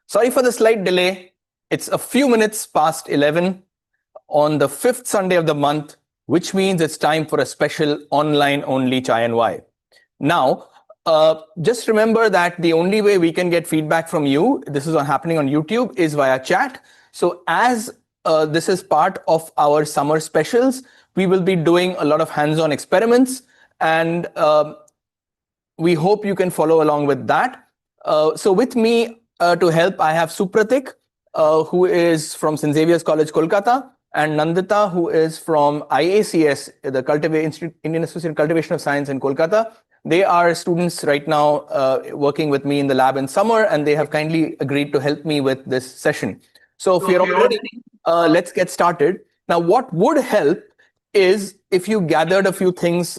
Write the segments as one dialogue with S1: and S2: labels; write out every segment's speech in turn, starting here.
S1: Sorry for the slight delay. It's a few minutes past 11 on the 5th Sunday of the month, which means it's time for a special online-only Chai and Why. Now, just remember that the only way we can get feedback from you, this is happening on YouTube, is via chat. So as this is part of our summer specials, we will be doing a lot of hands-on experiments, and we hope you can follow along with that. So with me to help, I have Supratik, who is from St. Xavier's College, Kolkata, and Nandita, who is from IACS, the Indian Association of Cultivation of Science in Kolkata. They are students right now working with me in the lab in summer, and they have kindly agreed to help me with this session. So if you're all ready, let's get started. Now, what would help is if you gathered a few things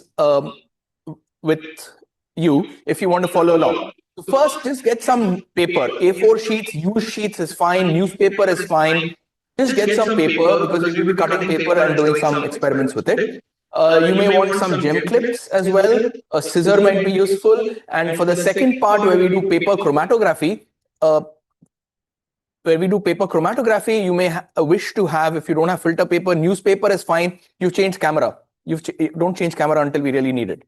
S1: with you, if you want to follow along. So first, just get some paper. A4 sheets, used sheets is fine. Newspaper is fine. Just get some paper because we will be cutting paper and doing some experiments with it. You may want some gem clips as well. A scissor might be useful. And for the second part, where we do paper chromatography, you may wish to have, if you don't have filter paper, newspaper is fine. You change camera. You don't change camera until we really need it.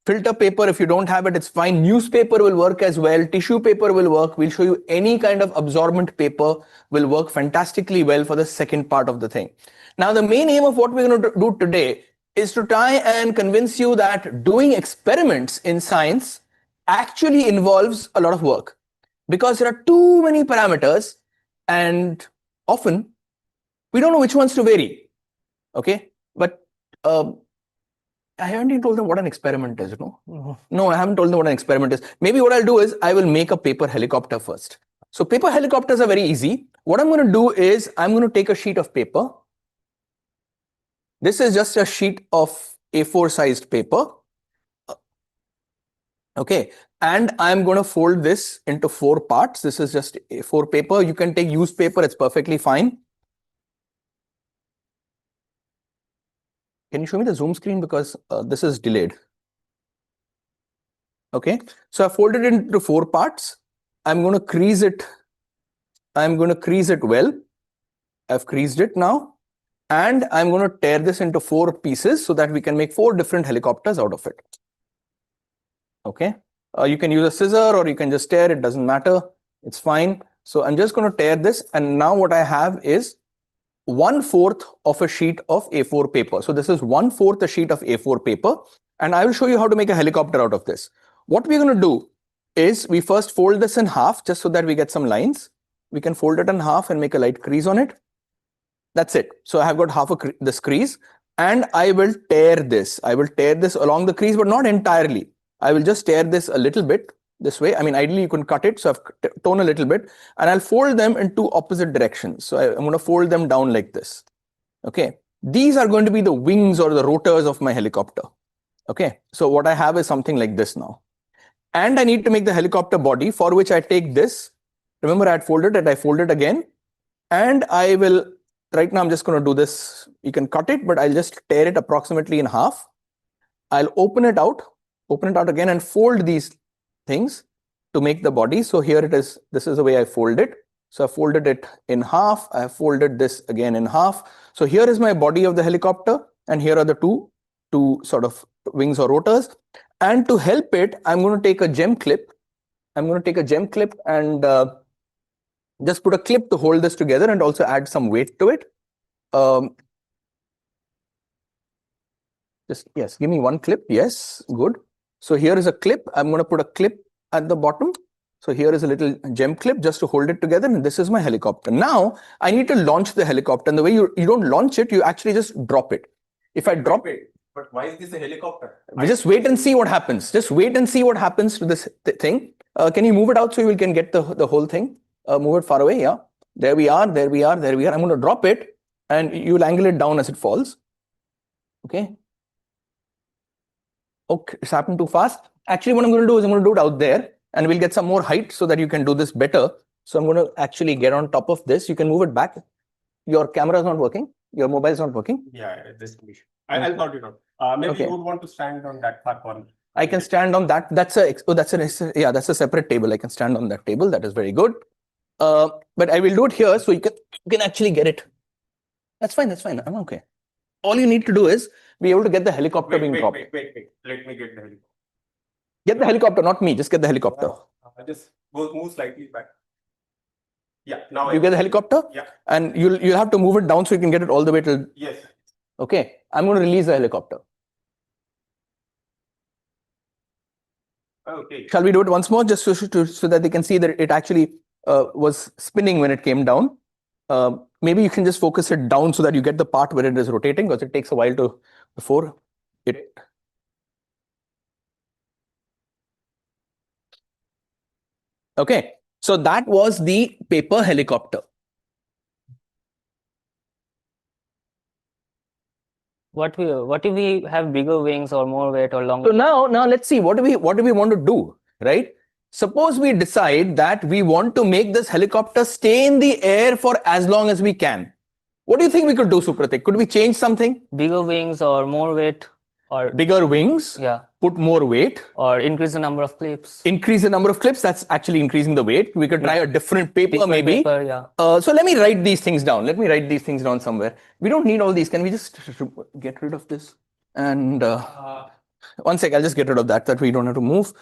S1: Filter paper, if you don't have it, it's fine. Newspaper will work as well. Tissue paper will work. We'll show you any kind of absorbent paper will work fantastically well for the second part of the thing. Now, the main aim of what we're going to do today is to try and convince you that doing experiments in science actually involves a lot of work, because there are too many parameters and often we don't know which ones to vary. Okay, but I haven't even told them what an experiment is, no? No, I haven't told them what an experiment is. Maybe what I'll do is I will make a paper helicopter first. So paper helicopters are very easy. What I'm going to do is I'm going to take a sheet of paper. This is just a sheet of A4 sized paper. Okay, and I'm going to fold this into 4 parts. This is just A4 paper. You can take used paper, it's perfectly fine. Can you show me the zoom screen, because this is delayed? Okay, so I folded it into 4 parts. I'm going to crease it. I'm going to crease it well. I've creased it now. And I'm going to tear this into 4 pieces so that we can make 4 different helicopters out of it. Okay, you can use a scissor or you can just tear, it doesn't matter. It's fine. So I'm just going to tear this. And now what I have is 1/4 of a sheet of A4 paper. So this is 1/4 a sheet of A4 paper. And I will show you how to make a helicopter out of this. What we're going to do is we first fold this in half just so that we get some lines. We can fold it in half and make a light crease on it. That's it. So I have got half this crease, and I will tear this. I will tear this along the crease, but not entirely. I will just tear this a little bit this way. I mean, ideally you can cut it. So I've torn a little bit, and I'll fold them in 2 opposite directions. So I'm going to fold them down like this. Okay. These are going to be the wings or the rotors of my helicopter. Okay. So what I have is something like this now. And I need to make the helicopter body, for which I take this. Remember, I had folded it. I fold it again. And I will, right now I'm just going to do this. You can cut it, but I'll just tear it approximately in half. I'll open it out again and fold these things to make the body. So here it is. This is the way I fold it. So I folded it in half. I have folded this again in half. So here is my body of the helicopter, and here are the two sort of wings or rotors. And to help it, I'm going to take a gem clip. I'm going to take a gem clip and just put a clip to hold this together and also add some weight to it. Yes, give me one clip. Yes, good. So here is a clip. I'm going to put a clip at the bottom. So here is a little gem clip just to hold it together. And this is my helicopter. Now I need to launch the helicopter. And the way you don't launch it, you actually just drop it. If I drop it.
S2: But why is this a helicopter?
S1: Just wait and see what happens. Just wait and see what happens to this thing. Can you move it out so you can get the whole thing? Move it far away. Yeah. There we are. There we are. There we are. I'm going to drop it and you'll angle it down as it falls. Okay. Okay. It's happened too fast. Actually, what I'm going to do is I'm going to do it out there and we'll get some more height so that you can do this better. So I'm going to actually get on top of this. You can move it back. Your camera is not working. Your mobile is not working.
S2: Yeah, this condition. I'll sort it out. Maybe you would want to stand on that far corner.
S1: I can stand on that. That's a separate table. I can stand on that table. That is very good. But I will do it here so you can actually get it. That's fine. I'm okay. All you need to do is be able to get the helicopter being dropped.
S2: Wait. Let me get the helicopter.
S1: Get the helicopter, not me. Just get the helicopter.
S2: Just move slightly back. Yeah, now
S1: You get the helicopter?
S2: Yeah.
S1: And you'll have to move it down so you can get it all the way till.
S2: Yes.
S1: Okay. I'm going to release the helicopter.
S2: Okay.
S1: Shall we do it once more just so that they can see that it actually was spinning when it came down? Maybe you can just focus it down so that you get the part where it is rotating, because it takes a while before it. Okay, so that was the paper helicopter.
S3: What if we have bigger wings or more weight or longer?
S1: So now let's see what do we want to do, right? Suppose we decide that we want to make this helicopter stay in the air for as long as we can. What do you think we could do, Supratik? Could we change something?
S3: Bigger wings or more weight, or
S1: bigger wings?
S3: Yeah.
S1: Put more weight.
S3: Or increase the number of clips.
S1: Increase the number of clips. That's actually increasing the weight. We could try a different paper, maybe.
S3: Paper, yeah.
S1: So let me write these things down. Let me write these things down somewhere. We don't need all these. Can we just get rid of this? And one sec, I'll just get rid of that we don't have to move.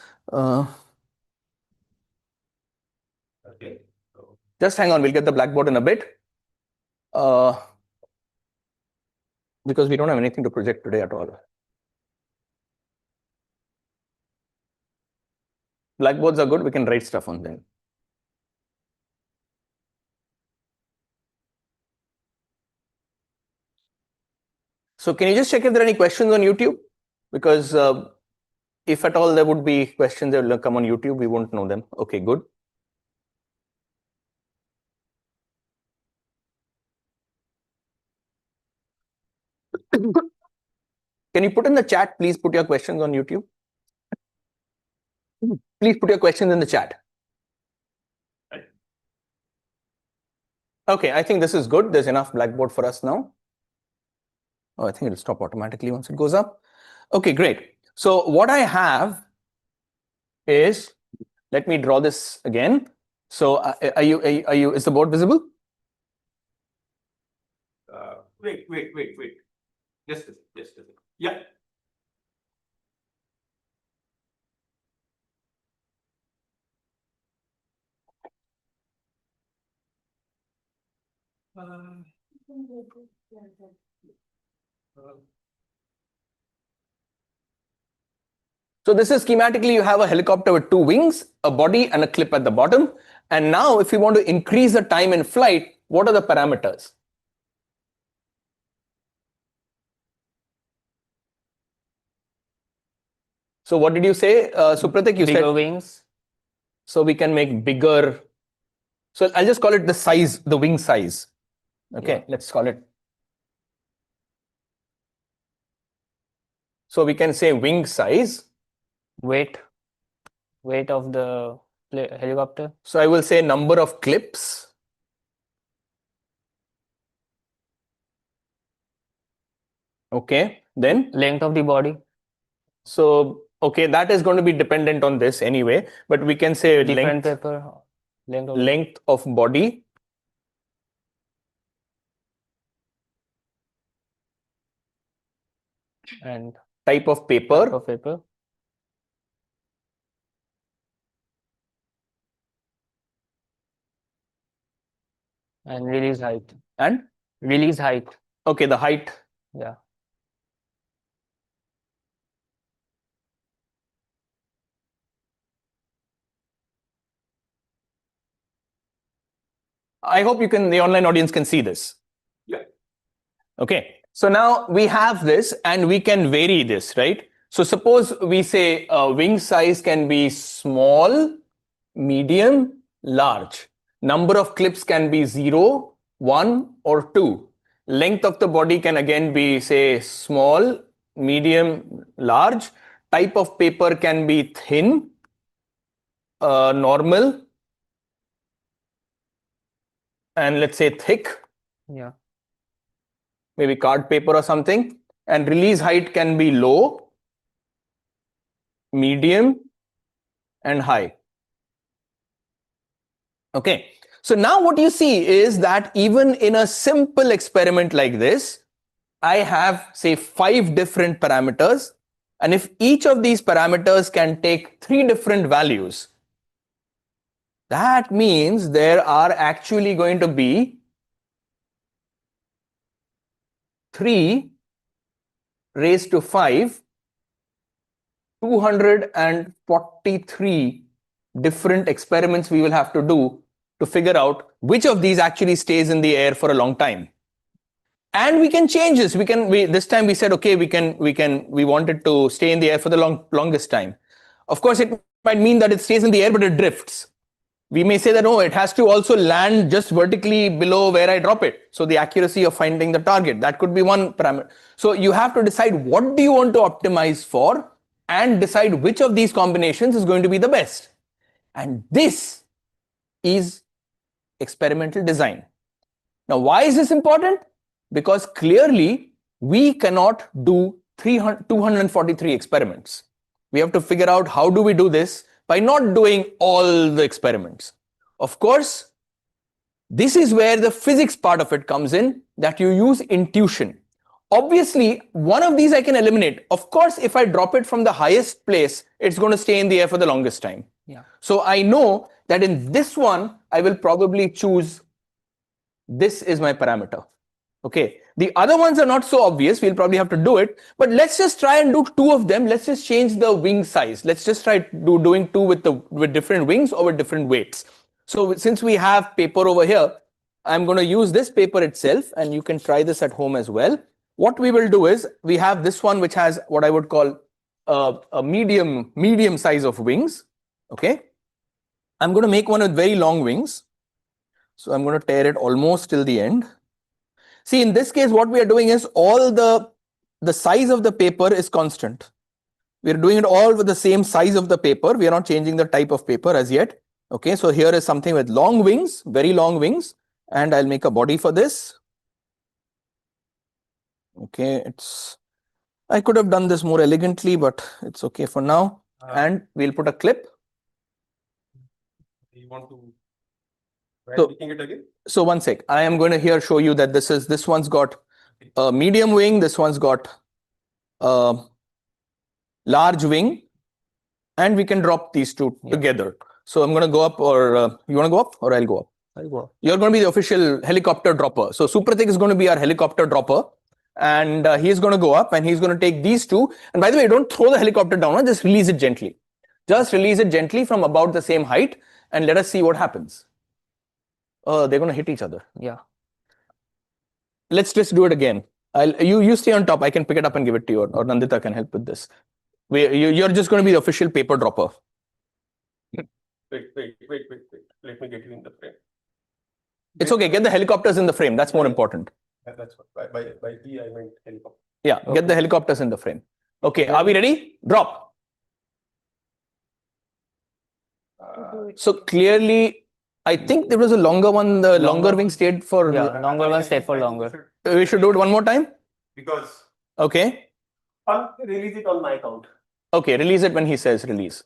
S2: Okay.
S1: Just hang on. We'll get the blackboard in a bit. Because we don't have anything to project today at all. Blackboards are good. We can write stuff on them. So can you just check if there are any questions on YouTube? Because if at all there would be questions that will come on YouTube, we won't know them. Okay, good. Can you put in the chat, please put your questions on YouTube? Please put your questions in the chat. Okay, I think this is good. There's enough Blackboard for us now. Oh, I think it'll stop automatically once it goes up. Okay, great. So what I have is, let me draw this again. So is the board visible?
S2: Wait. Just a second. Yeah.
S1: So this is schematically, you have a helicopter with two wings, a body and a clip at the bottom. And now if you want to increase the time in flight, what are the parameters? So what did you say, Supratik? You
S3: bigger
S1: said
S3: wings.
S1: So we can make bigger. So I'll just call it the size, the wing size. Okay,
S3: Yeah.
S1: Let's call it. So we can say wing size.
S3: Weight of the helicopter.
S1: So I will say number of clips. Okay, then
S3: Length of the body.
S1: So, okay, that is going to be dependent on this anyway, but we can say
S3: Different paper.
S1: length of body.
S3: And
S1: type of paper.
S3: And release height.
S1: And
S3: release height.
S1: Okay, the height.
S3: Yeah.
S1: I hope the online audience can see this.
S2: Yeah.
S1: Okay, so now we have this and we can vary this, right? So suppose we say wing size can be small, medium, large. Number of clips can be 0, 1 or 2. Length of the body can again be, say, small, medium, large. Type of paper can be thin, normal, and let's say thick.
S3: Yeah.
S1: Maybe card paper or something. And release height can be low, medium, and high. Okay, so now what you see is that even in a simple experiment like this, I have, say, 5 different parameters, and if each of these parameters can take 3 different values, that means there are actually going to be 3 raised to 5, 243 different experiments we will have to do to figure out which of these actually stays in the air for a long time. And we can change this. This time we said, okay, we want it to stay in the air for the longest time. Of course, it might mean that it stays in the air, but it drifts. We may say that, no, it has to also land just vertically below where I drop it. So the accuracy of finding the target, that could be one parameter. So you have to decide what do you want to optimize for and decide which of these combinations is going to be the best. And this is experimental design. Now, why is this important? Because clearly we cannot do 243 experiments. We have to figure out how do we do this by not doing all the experiments. Of course, this is where the physics part of it comes in, that you use intuition. Obviously, one of these I can eliminate. Of course, if I drop it from the highest place, it's going to stay in the air for the longest time.
S3: Yeah.
S1: So I know that in this one, I will probably choose this is my parameter. Okay. The other ones are not so obvious. We'll probably have to do it. But let's just try and do 2 of them. Let's just change the wing size. Let's just try doing 2 with different wings or with different weights. So since we have paper over here, I'm going to use this paper itself, and you can try this at home as well. What we will do is we have this one which has what I would call a medium size of wings. Okay. I'm going to make one with very long wings. So I'm going to tear it almost till the end. See, in this case, what we are doing is all the size of the paper is constant. We are doing it all with the same size of the paper. We are not changing the type of paper as yet. Okay, so here is something with long wings, very long wings, and I'll make a body for this. Okay, I could have done this more elegantly, but it's okay for now. And we'll put a clip.
S2: You want to
S1: So-
S2: making it again?
S1: So one sec, I am going to here show you that this one's got a medium wing, this one's got a large wing, and we can drop these 2 together. So I'm going to go up, or you want to go up, or I'll go up?
S3: I'll go up.
S1: You're going to be the official helicopter dropper. So Supratik is going to be our helicopter dropper, and he's going to go up and he's going to take these 2. And by the way, don't throw the helicopter down, just release it gently. Just release it gently from about the same height, and let us see what happens. They're going to hit each other.
S3: Yeah.
S1: Let's just do it again. You stay on top. I can pick it up and give it to you, or Nandita can help with this. You're just going to be the official paper dropper.
S2: Wait. Let me get you in the frame.
S1: It's okay. Get the helicopters in the frame. That's more important.
S2: That's what by E I meant helicopter.
S1: Yeah, get the helicopters in the frame. Okay, are we ready? Drop. So clearly, I think there was a longer one. The longer wing stayed for.
S3: Yeah, longer one stayed for longer.
S1: We should do it one more time.
S2: Because
S1: Okay.
S2: I'll release it on my account.
S1: Okay, release it when he says release.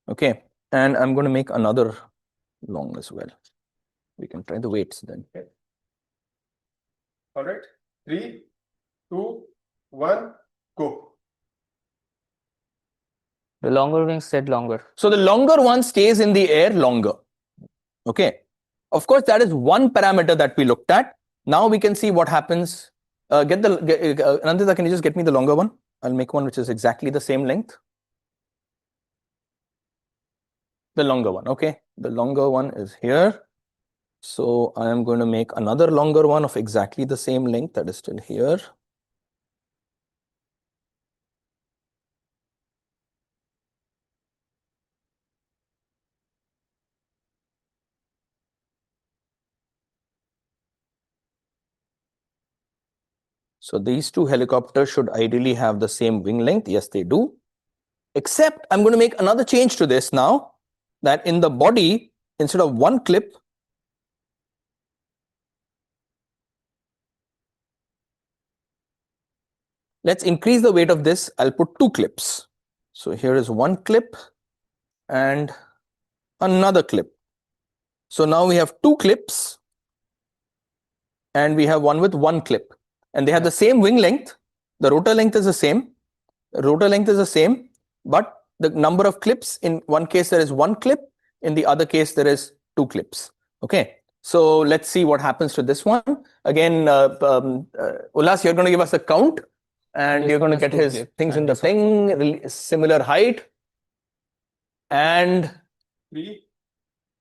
S1: Okay, and I'm going to make another long as well. We can try the weights then.
S2: Okay. All right. 3, 2, 1, go.
S3: The longer wing stayed longer.
S1: So the longer one stays in the air longer. Okay. Of course, that is one parameter that we looked at. Now we can see what happens. Nandita, can you just get me the longer one? I'll make one which is exactly the same length. The longer one. Okay. The longer one is here. So I am going to make another longer one of exactly the same length that is still here. So these 2 helicopters should ideally have the same wing length. Yes, they do. Except I'm going to make another change to this now, that in the body, instead of 1 clip, let's increase the weight of this. I'll put 2 clips. So here is one clip and another clip. So now we have two clips and we have one with one clip, and they have the same wing length. The rotor length is the same. But the number of clips, in one case there is one clip, in the other case there is two clips. Okay, so let's see what happens to this one. Again, Ullas, you're going to give us a count, and
S3: This
S1: you're going to
S3: one has
S1: get
S3: two
S1: his
S3: clips,
S1: things
S3: and
S1: in the
S3: this one-
S1: thing, similar height. And
S2: 3,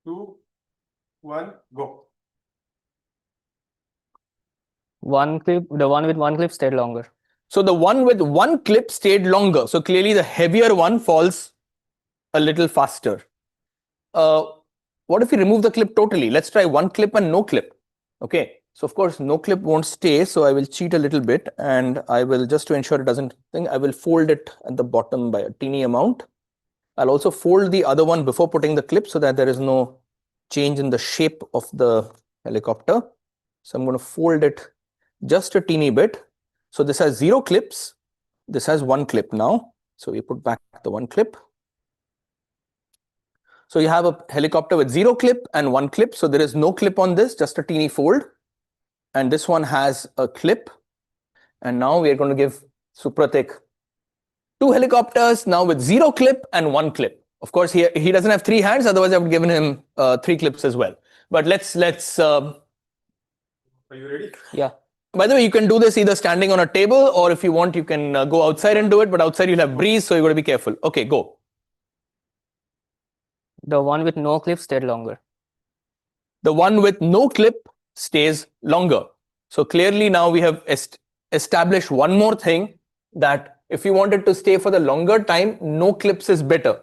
S2: 2, 1, go.
S3: one clip, the one with one clip stayed longer.
S1: so the one with one clip stayed longer. So clearly the heavier one falls a little faster. What if we remove the clip totally? Let's try one clip and no clip. Okay, so of course no clip won't stay, so I will cheat a little bit, and I will, just to ensure it doesn't think, I will fold it at the bottom by a teeny amount. I'll also fold the other one before putting the clip so that there is no change in the shape of the helicopter. So I'm going to fold it just a teeny bit. So this has 0 clips, this has one clip now. So we put back the one clip. So you have a helicopter with 0 clip and one clip. So there is no clip on this, just a teeny fold. And this one has a clip. And now we are going to give Supratik 2 helicopters now with 0 clip and one clip. Of course, he doesn't have 3 hands. Otherwise, I would have given him 3 clips as well. But let's.
S2: Are you ready?
S3: Yeah.
S1: By the way, you can do this either standing on a table, or if you want, you can go outside and do it. But outside, you'll have breeze, so you got to be careful. Okay, go.
S3: The one with no clip stayed longer.
S1: The one with no clip stays longer. So clearly now we have established one more thing, that if you wanted to stay for the longer time, no clips is better.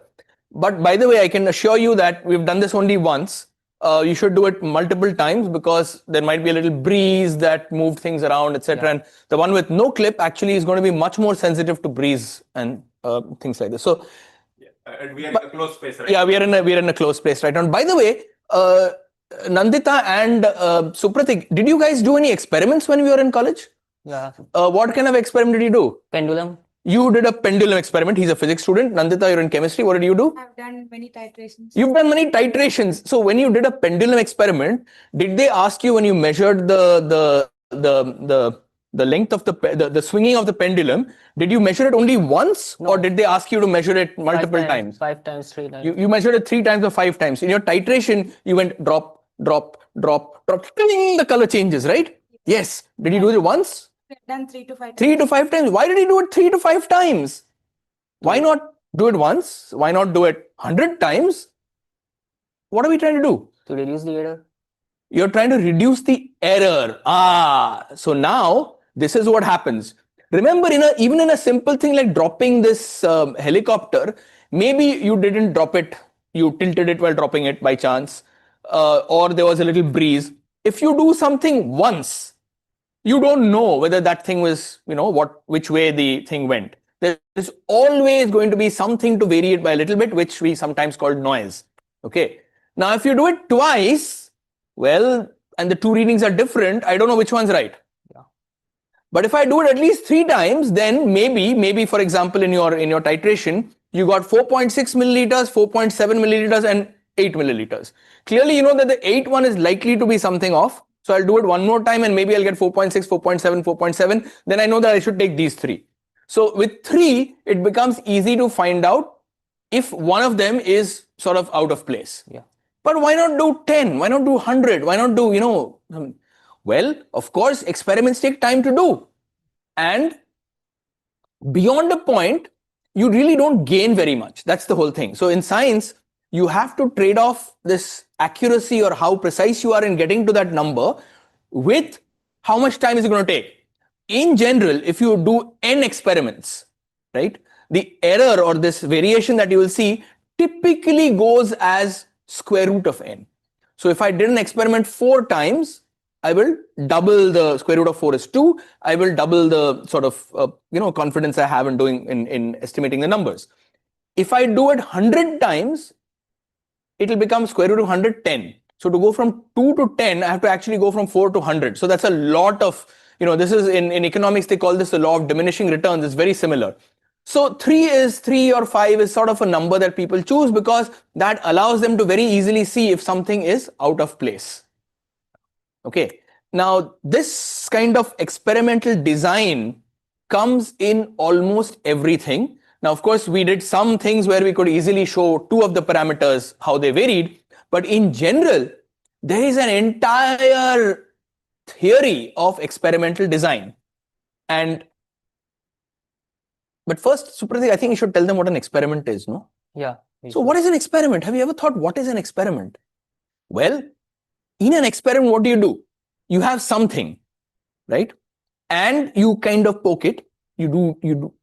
S1: But by the way, I can assure you that we've done this only once. You should do it multiple times, because there might be a little breeze that moved things around, etc.
S3: Yeah.
S1: And the one with no clip actually is going to be much more sensitive to breeze and things like this. So
S2: And we are in a closed space, right?
S1: yeah, we are in a closed space right now. By the way, Nandita and Supratik, did you guys do any experiments when we were in college?
S3: Yeah.
S1: What kind of experiment did you do?
S3: Pendulum.
S1: You did a pendulum experiment. He's a physics student. Nandita, you're in chemistry. What did you do?
S4: I've done many titrations.
S1: You've done many titrations. So when you did a pendulum experiment, did they ask you, when you measured the length of the swinging of the pendulum, did you measure it only once,
S3: No.
S1: or did they ask you to measure it multiple times?
S3: 5 times, 3 times.
S1: You measured it 3 times or 5 times. In your titration, you went drop, drop, drop, drop. Cling, the color changes, right? Yes. Did you do it once?
S4: I've done 3 to 5
S1: 3 to 5 times. Why did you do it 3 to 5 times? Why not do it once? Why not do it 100 times? What are we trying to do?
S3: To reduce the error.
S1: You're trying to reduce the error. So now this is what happens. Remember, even in a simple thing like dropping this helicopter, maybe you didn't drop it, you tilted it while dropping it by chance, or there was a little breeze. If you do something once, you don't know whether that thing was, which way the thing went. There's always going to be something to vary it by a little bit, which we sometimes call noise. Okay. Now, if you do it twice, well, and the 2 readings are different, I don't know which one's right.
S3: Yeah.
S1: But if I do it at least 3 times, then maybe for example, in your titration, you got 4.6 milliliters, 4.7 milliliters, and 8 milliliters. Clearly, you know that the 8 one is likely to be something off. So I'll do it one more time, and maybe I'll get 4.6, 4.7, 4.7. Then I know that I should take these 3. So with 3, it becomes easy to find out if one of them is sort of out of place.
S3: Yeah.
S1: But why not do 10? Why not do 100? Why not do, well, of course, experiments take time to do. And beyond a point, you really don't gain very much. That's the whole thing. So in science, you have to trade off this accuracy, or how precise you are in getting to that number, with how much time is it going to take. In general, if you do n experiments, right, the error or this variation that you will see typically goes as square root of n. So if I did an experiment 4 times, I will double the square root of 4 is 2. I will double the sort of confidence I have in doing in estimating the numbers. If I do it 100 times, it will become square root of 110. So to go from 2 to 10, I have to actually go from 4 to 100. So that's a lot of, this is in economics, they call this the law of diminishing returns. It's very similar. So 3 or 5 is sort of a number that people choose because that allows them to very easily see if something is out of place. Okay. Now, this kind of experimental design comes in almost everything. Now, of course, we did some things where we could easily show 2 of the parameters, how they varied. But in general, there is an entire theory of experimental design. But first, Supratik, I think you should tell them what an experiment is, no?
S3: Yeah.
S1: So what is an experiment? Have you ever thought what is an experiment? Well, in an experiment, what do? You have something, right? And you kind of poke it, you do,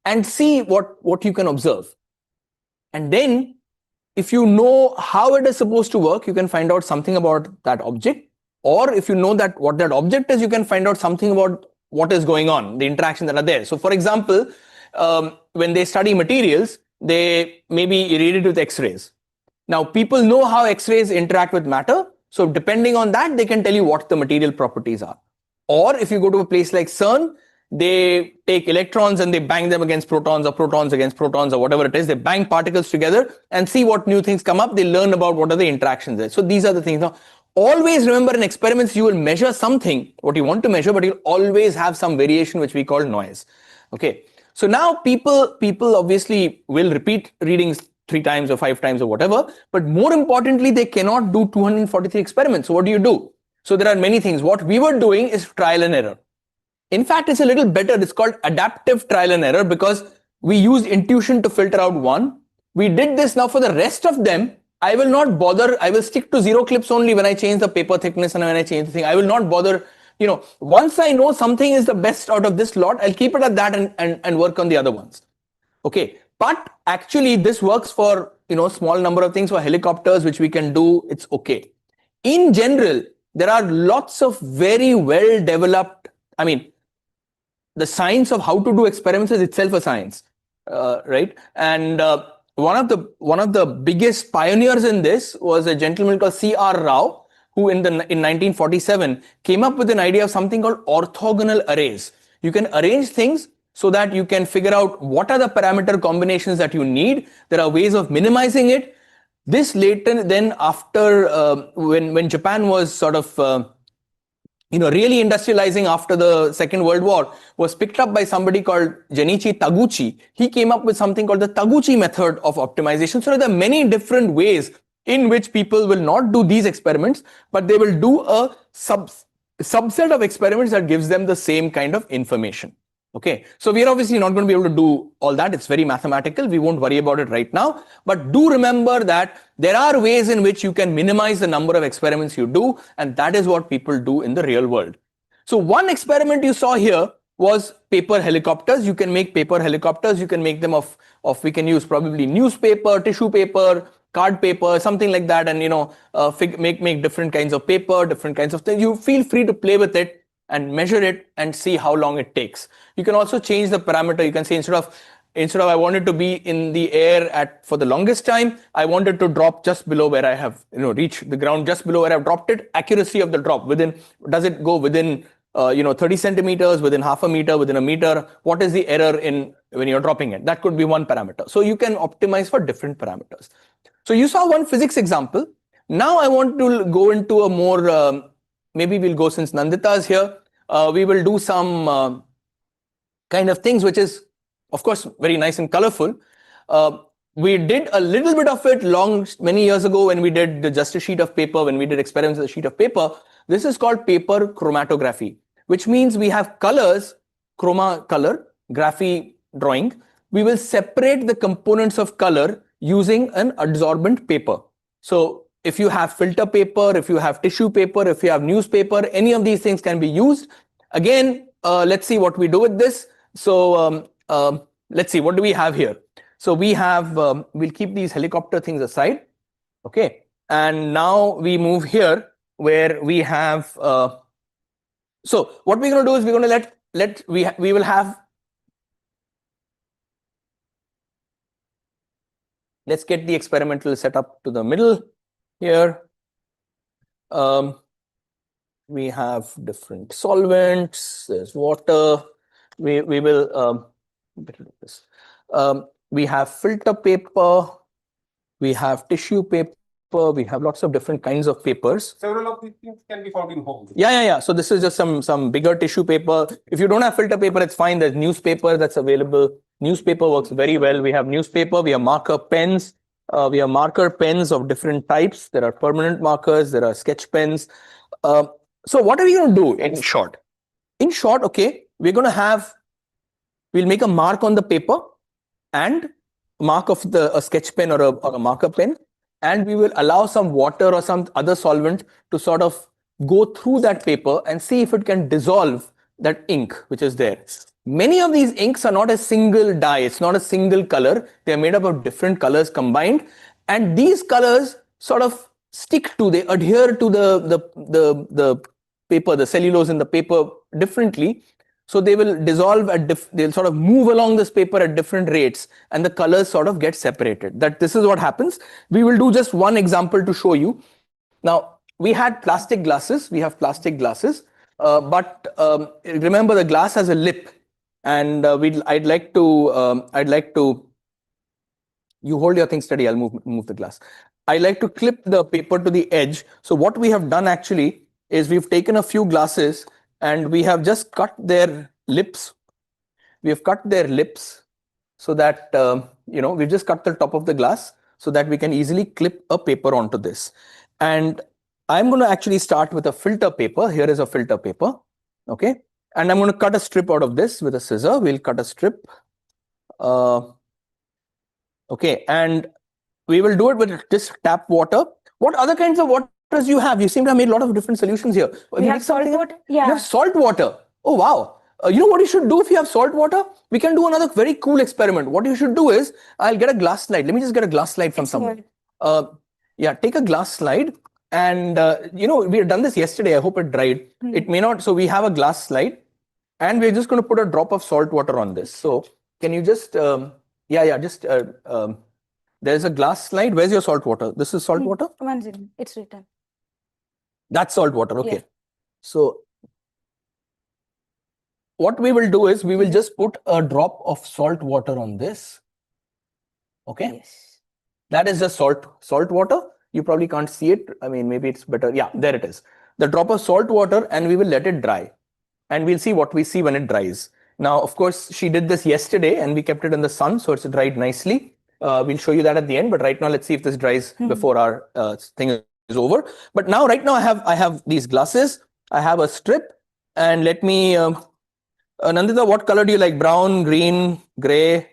S1: and see what you can observe. And then, if you know how it is supposed to work, you can find out something about that object. Or if you know that what that object is, you can find out something about what is going on, the interactions that are there. So, for example, when they study materials, they maybe irradiate with X-rays. Now, people know how X-rays interact with matter. So, depending on that, they can tell you what the material properties are. Or if you go to a place like CERN, they take electrons and they bang them against protons or protons against protons or whatever it is. They bang particles together and see what new things come up. They learn about what are the interactions there. So these are the things. Now, always remember in experiments, you will measure something, what you want to measure, but you'll always have some variation, which we call noise. Okay. So now people obviously will repeat readings 3 times or 5 times or whatever, but more importantly, they cannot do 243 experiments. So what do? So there are many things. What we were doing is trial and error. In fact, it's a little better. It's called adaptive trial and error because we used intuition to filter out one. We did this. Now for the rest of them, I will not bother. I will stick to 0 clips only when I change the paper thickness and when I change the thing. I will not bother. Once I know something is the best out of this lot, I'll keep it at that and work on the other ones. Okay. But actually this works for, small number of things. For helicopters, which we can do, it's okay. In general, there are lots of very well developed, the science of how to do experiments is itself a science, right? And one of the biggest pioneers in this was a gentleman called C.R. Rao, who in 1947 came up with an idea of something called orthogonal arrays. You can arrange things so that you can figure out what are the parameter combinations that you need. There are ways of minimizing it. This later, then after when Japan was sort of really industrializing after the Second World War, was picked up by somebody called Junichi Taguchi. He came up with something called the Taguchi method of optimization. So there are many different ways in which people will not do these experiments, but they will do a subset of experiments that gives them the same kind of information. Okay, so we are obviously not going to be able to do all that. It's very mathematical. We won't worry about it right now. But do remember that there are ways in which you can minimize the number of experiments you do. And that is what people do in the real world. So one experiment you saw here was paper helicopters. You can make paper helicopters. You can make them we can use probably newspaper, tissue paper, card paper, something like that. And, make different kinds of paper, different kinds of things. You feel free to play with it and measure it and see how long it takes. You can also change the parameter. You can say instead of I want it to be in the air for the longest time, I want it to drop just below where I have reached the ground, just below where I've dropped it. Accuracy of the drop does it go within 30 centimeters, within half a meter, within a meter? What is the error when you're dropping it? That could be one parameter. So you can optimize for different parameters. So you saw one physics example. Now I want to go into a more maybe we'll go, since Nandita is here, we will do some kind of things, which is, of course, very nice and colorful. We did a little bit of it many years ago when we did just a sheet of paper, when we did experiments with a sheet of paper. This is called paper chromatography, which means we have colors, color, graphy drawing. We will separate the components of color using an adsorbent paper. So if you have filter paper, if you have tissue paper, if you have newspaper, any of these things can be used. Again, let's see what we do with this. So let's see, what do we have here? So we have, we'll keep these helicopter things aside. Okay. And now we move here where we have, so what we're going to do is we're going to we will have, let's get the experimental setup to the middle here. We have different solvents, there's water. We will better do this. We have filter paper, we have tissue paper, we have lots of different kinds of papers.
S2: Several of these things can be found in home.
S1: Yeah. So this is just some bigger tissue paper. If you don't have filter paper, it's fine. There's newspaper that's available. Newspaper works very well. We have newspaper, we have marker pens. We have marker pens of different types. There are permanent markers, there are sketch pens. So what are we going to do in short? In short, okay, we'll make a mark on the paper and mark of a sketch pen or a marker pen, and we will allow some water or some other solvent to sort of go through that paper and see if it can dissolve that ink which is there. Many of these inks are not a single dye, it's not a single color, they're made up of different colors combined, and these colors sort of they adhere to the paper, the cellulose in the paper differently. So they will dissolve they'll sort of move along this paper at different rates, and the colors sort of get separated. This is what happens. We will do just one example to show you. Now, we had plastic glasses, we have plastic glasses, but remember the glass has a lip, and I'd like to, you hold your thing steady, I'll move the glass. I like to clip the paper to the edge. So what we have done actually is we've taken a few glasses and we have just cut their lips. We have cut their lips so that, we've just cut the top of the glass so that we can easily clip a paper onto this. And I'm going to actually start with a filter paper. Here is a filter paper. Okay. And I'm going to cut a strip out of this with a scissor. We'll cut a strip. Okay. And we will do it with just tap water. What other kinds of waters you have? You seem to have made a lot of different solutions here.
S4: We have salt water. Yeah.
S1: You have salt water. Oh, wow. You know what you should do if you have salt water? We can do another very cool experiment. What you should do is, I'll get a glass slide. Let me just get a glass slide from someone. Yeah, take a glass slide. And, we had done this yesterday. I hope it dried. It may not. So we have a glass slide. And we're just going to put a drop of salt water on this. So can you just, there's a glass slide. Where's your salt water? This is salt water?
S4: It's written.
S1: That's salt water. Okay.
S4: Yeah.
S1: So what we will do is we will just put a drop of salt water on this. Okay.
S4: Yes.
S1: That is just salt water. You probably can't see it. I mean, maybe it's better. Yeah, there it is. The drop of salt water, and we will let it dry. And we'll see what we see when it dries. Now, of course, she did this yesterday and we kept it in the sun, so it's dried nicely. We'll show you that at the end, but right now let's see if this dries before our thing is over. But now, right now, I have these glasses. I have a strip, and let me. Nandita, what color do you like? Brown, green, gray?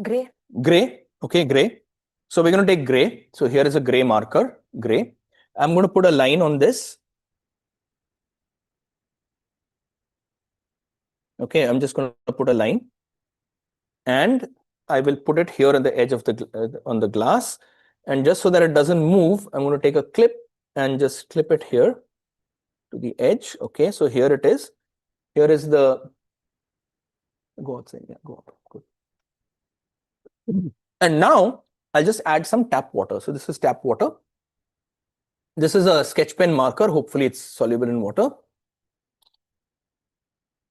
S4: Gray.
S1: Gray. Okay, gray. So we're going to take gray. So here is a gray marker, gray. I'm going to put a line on this. Okay, I'm just going to put a line, and I will put it here on the edge of on the glass, and just so that it doesn't move, I'm going to take a clip and just clip it here to the edge. Okay, so here it is. Here is the go outside. Yeah, go out. Good. And now I'll just add some tap water. So this is tap water. This is a sketch pen marker. Hopefully, it's soluble in water.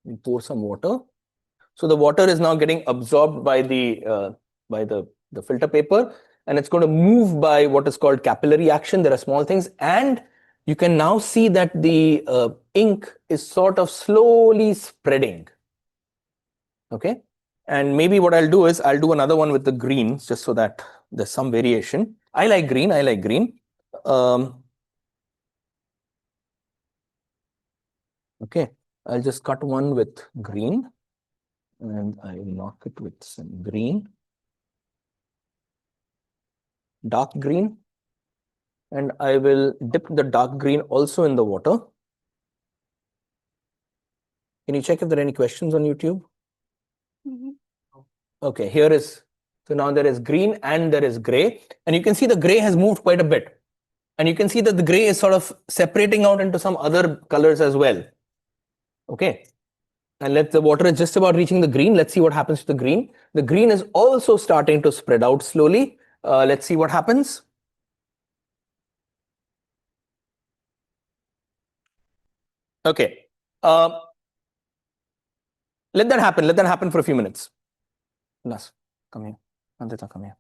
S1: We pour some water. So the water is now getting absorbed by the filter paper, and it's going to move by what is called capillary action. There are small things, and you can now see that the ink is sort of slowly spreading. Okay, and maybe what I'll do is I'll do another one with the greens just so that there's some variation. I like green. Okay, I'll just cut one with green, and I will mark it with some green, dark green, and I will dip the dark green also in the water. Can you check if there are any questions on YouTube? Okay, here is, so now there is green and there is gray, and you can see the gray has moved quite a bit, and you can see that the gray is sort of separating out into some other colors as well. Okay, and the water is just about reaching the green. Let's see what happens to the green. The green is also starting to spread out slowly. Let's see what happens. Okay, let that happen for a few minutes. Ulas, come here. Nandita, come here.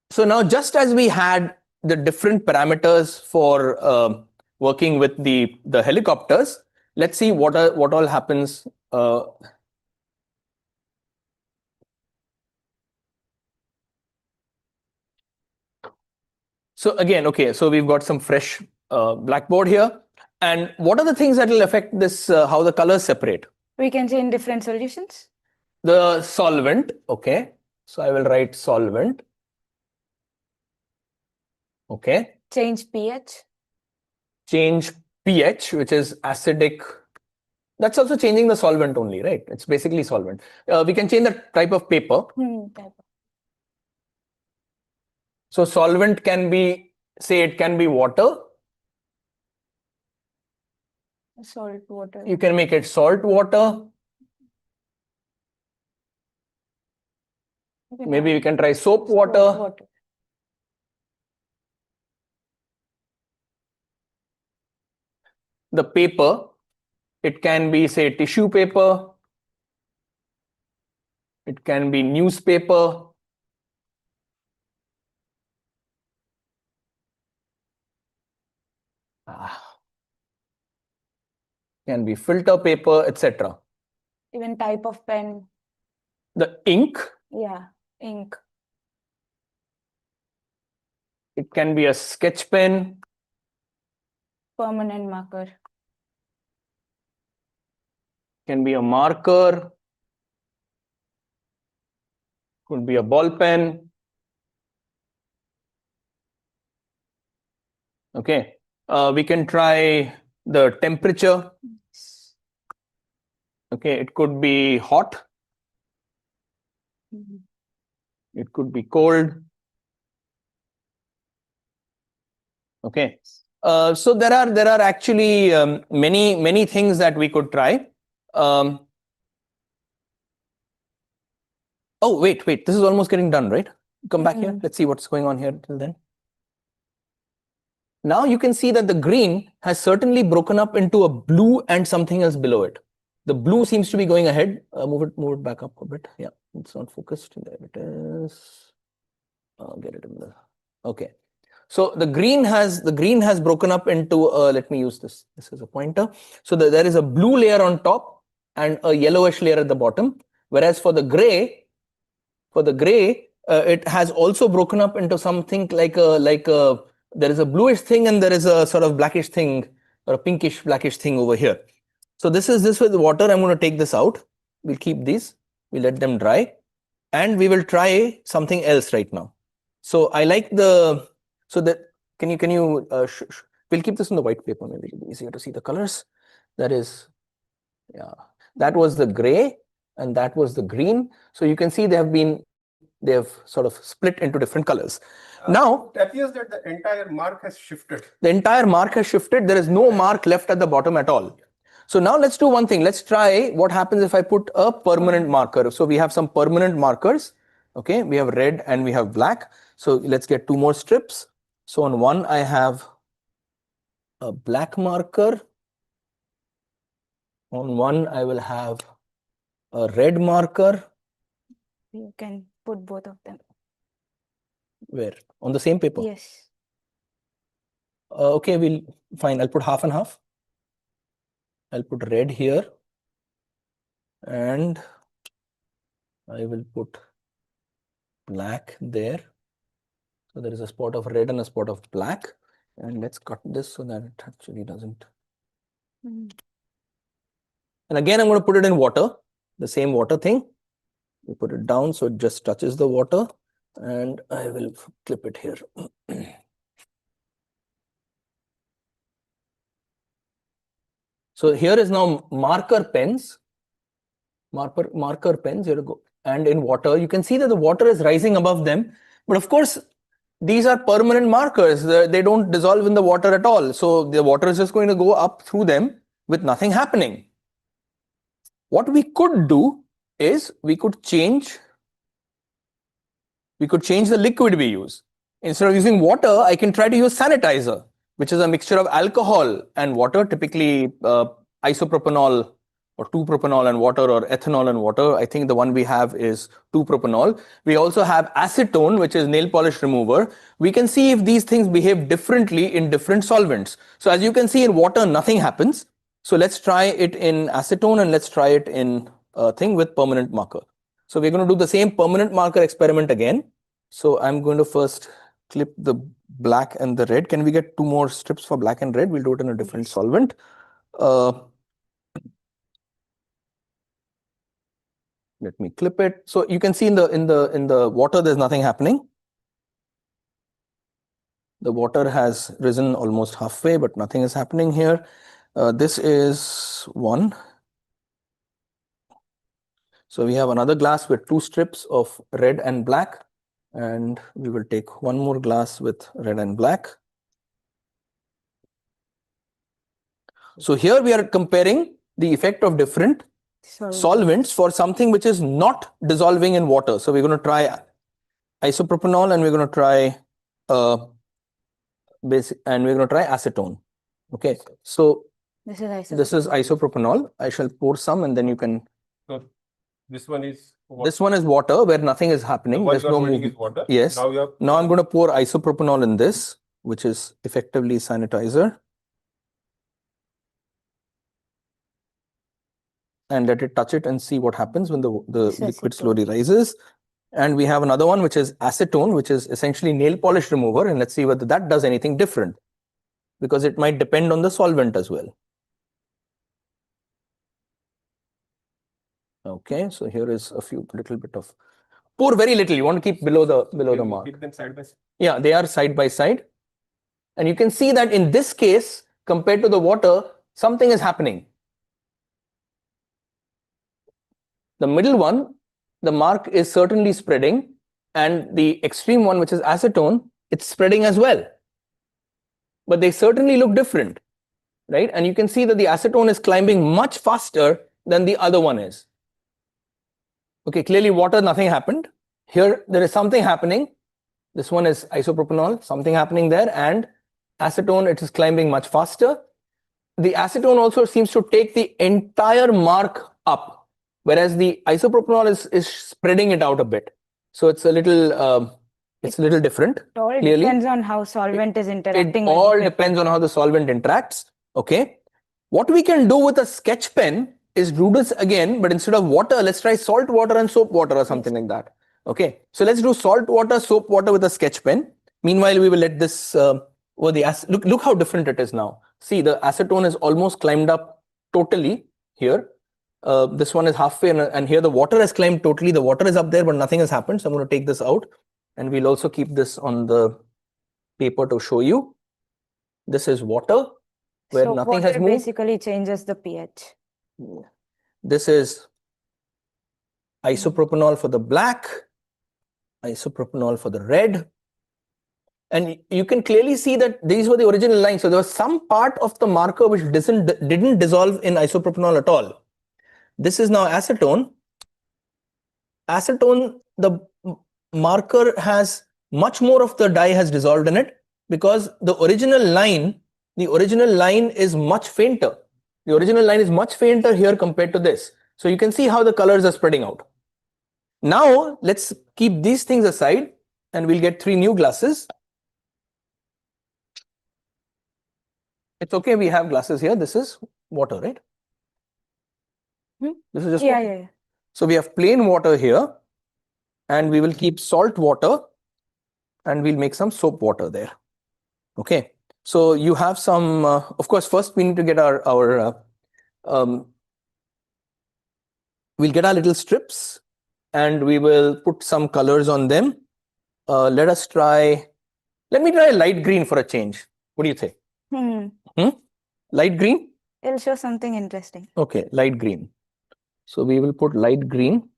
S1: So now, just as we had the different parameters for working with the helicopters, let's see what all happens. So again, okay, so we've got some fresh blackboard here. And what are the things that will affect this, how the colors separate?
S4: We can change different solutions.
S1: The solvent, okay. So I will write solvent. Okay.
S4: Change pH.
S1: Change pH, which is acidic. That's also changing the solvent only, right? It's basically solvent. We can change the type of paper.
S4: Type of
S1: So solvent can be, say it can be water.
S4: salt water.
S1: You can make it salt water. Maybe we can try soap water. The paper, it can be, say, tissue paper. It can be newspaper. Can be filter paper, etc.
S4: Even type of pen.
S1: The ink,
S4: Yeah, ink.
S1: it can be a sketch pen.
S4: Permanent marker.
S1: Can be a marker. Could be a ball pen. Okay. We can try the temperature. Okay, it could be hot. It could be cold. Okay. So there are actually many things that we could try. Oh, wait. This is almost getting done, right? Come back here. Let's see what's going on here till then. Now you can see that the green has certainly broken up into a blue and something else below it. The blue seems to be going ahead. Move it back up a bit. Yeah, it's not focused. There it is. Get it in the. Okay. So the green has broken up into let me use this. This is a pointer. So there is a blue layer on top and a yellowish layer at the bottom. Whereas for the gray, it has also broken up into something like a there is a bluish thing and there is a sort of blackish thing or a pinkish blackish thing over here. So this with water. I'm going to take this out. We'll keep these. We let them dry, and we will try something else right now. So I like the. So that can you we'll keep this on the white paper. Maybe it'll be easier to see the colors. That is, yeah. That was the gray, and that was the green. So you can see they have sort of split into different colors. Now
S2: it appears that the entire mark has shifted.
S1: The entire mark has shifted. There is no mark left at the bottom at all. So now let's do one thing. Let's try what happens if I put a permanent marker. So we have some permanent markers. Okay, we have red and we have black. So let's get two more strips. So on one I have a black marker. On one I will have a red marker.
S4: You can put both of them.
S1: Where? On the same paper?
S4: Yes.
S1: Okay, fine. I'll put half and half. I'll put red here. And I will put black there. So there is a spot of red and a spot of black. And let's cut this so that it actually doesn't. And again, I'm going to put it in water, the same water thing. We put it down so it just touches the water. And I will clip it here. So here is now marker pens. Marker pens, here to go. And in water, you can see that the water is rising above them. But of course, these are permanent markers. They don't dissolve in the water at all. So the water is just going to go up through them with nothing happening. What we could do is we could change the liquid we use. Instead of using water, I can try to use sanitizer, which is a mixture of alcohol and water, typically isopropanol or 2-propanol and water, or ethanol and water. I think the one we have is 2-propanol. We also have acetone, which is nail polish remover. We can see if these things behave differently in different solvents. So as you can see, in water, nothing happens. So let's try it in acetone, and let's try it in a thing with permanent marker. So we're going to do the same permanent marker experiment again. So I'm going to first clip the black and the red. Can we get 2 more strips for black and red? We'll do it in a different solvent. Let me clip it. So you can see in the water, there's nothing happening. The water has risen almost halfway, but nothing is happening here. This is 1. So we have another glass with 2 strips of red and black, and we will take 1 more glass with red and black. So here we are comparing the effect of different solvents for something which is not dissolving in water. So we're going to try isopropanol, and we're going to try acetone. Okay, so this is isopropanol. I shall pour some, and then you can.
S2: So this one is
S1: This one is water, where nothing is happening.
S2: what
S1: There's
S2: you are
S1: no
S2: holding
S1: movement.
S2: is water.
S1: Yes.
S2: Now you have
S1: Now I'm going to pour isopropanol in this, which is effectively sanitizer, and let it touch it and see what happens when the liquid slowly rises. And we have another one, which is acetone, which is essentially nail polish remover, and let's see whether that does anything different, because it might depend on the solvent as well. Okay, so here is a little bit of, pour very little. You want to keep below the mark.
S2: keep them side by side.
S1: Yeah, they are side by side. And you can see that in this case, compared to the water, something is happening. The middle one, the mark is certainly spreading, and the extreme one, which is acetone, it's spreading as well. But they certainly look different, right? And you can see that the acetone is climbing much faster than the other one is. Okay, clearly water, nothing happened. Here, there is something happening. This one is isopropanol, something happening there, and acetone, it is climbing much faster. The acetone also seems to take the entire mark up, whereas the isopropanol is spreading it out a bit. So it's a little different.
S4: It all
S1: clearly.
S4: depends on how solvent is interacting.
S1: It all depends on how the solvent interacts. Okay. What we can do with a sketch pen is do this again, but instead of water, let's try salt water and soap water or something like that. Okay. So let's do salt water, soap water with a sketch pen. Meanwhile, we will let this look how different it is now. See, the acetone is almost climbed up totally here. This one is halfway, and here the water has climbed totally. The water is up there, but nothing has happened. So I'm going to take this out, and we'll also keep this on the paper to show you. This is water, where
S4: So
S1: nothing has
S4: water
S1: moved.
S4: basically changes the pH.
S1: This is isopropanol for the black, isopropanol for the red. And you can clearly see that these were the original lines. So there was some part of the marker which didn't dissolve in isopropanol at all. This is now acetone. Acetone, the marker has much more of the dye has dissolved in it, because the original line is much fainter. The original line is much fainter here compared to this. So you can see how the colors are spreading out. Now let's keep these things aside, and we'll get 3 new glasses. It's okay, we have glasses here. This is water, right? This is just water.
S4: Yeah.
S1: So we have plain water here, and we will keep salt water, and we'll make some soap water there. Okay. So you have some, of course, first we need to get we'll get our little strips, and we will put some colors on them. Let me try light green for a change. What do you think? Light green?
S4: It'll show something interesting.
S1: Okay, light green. So we will put light green.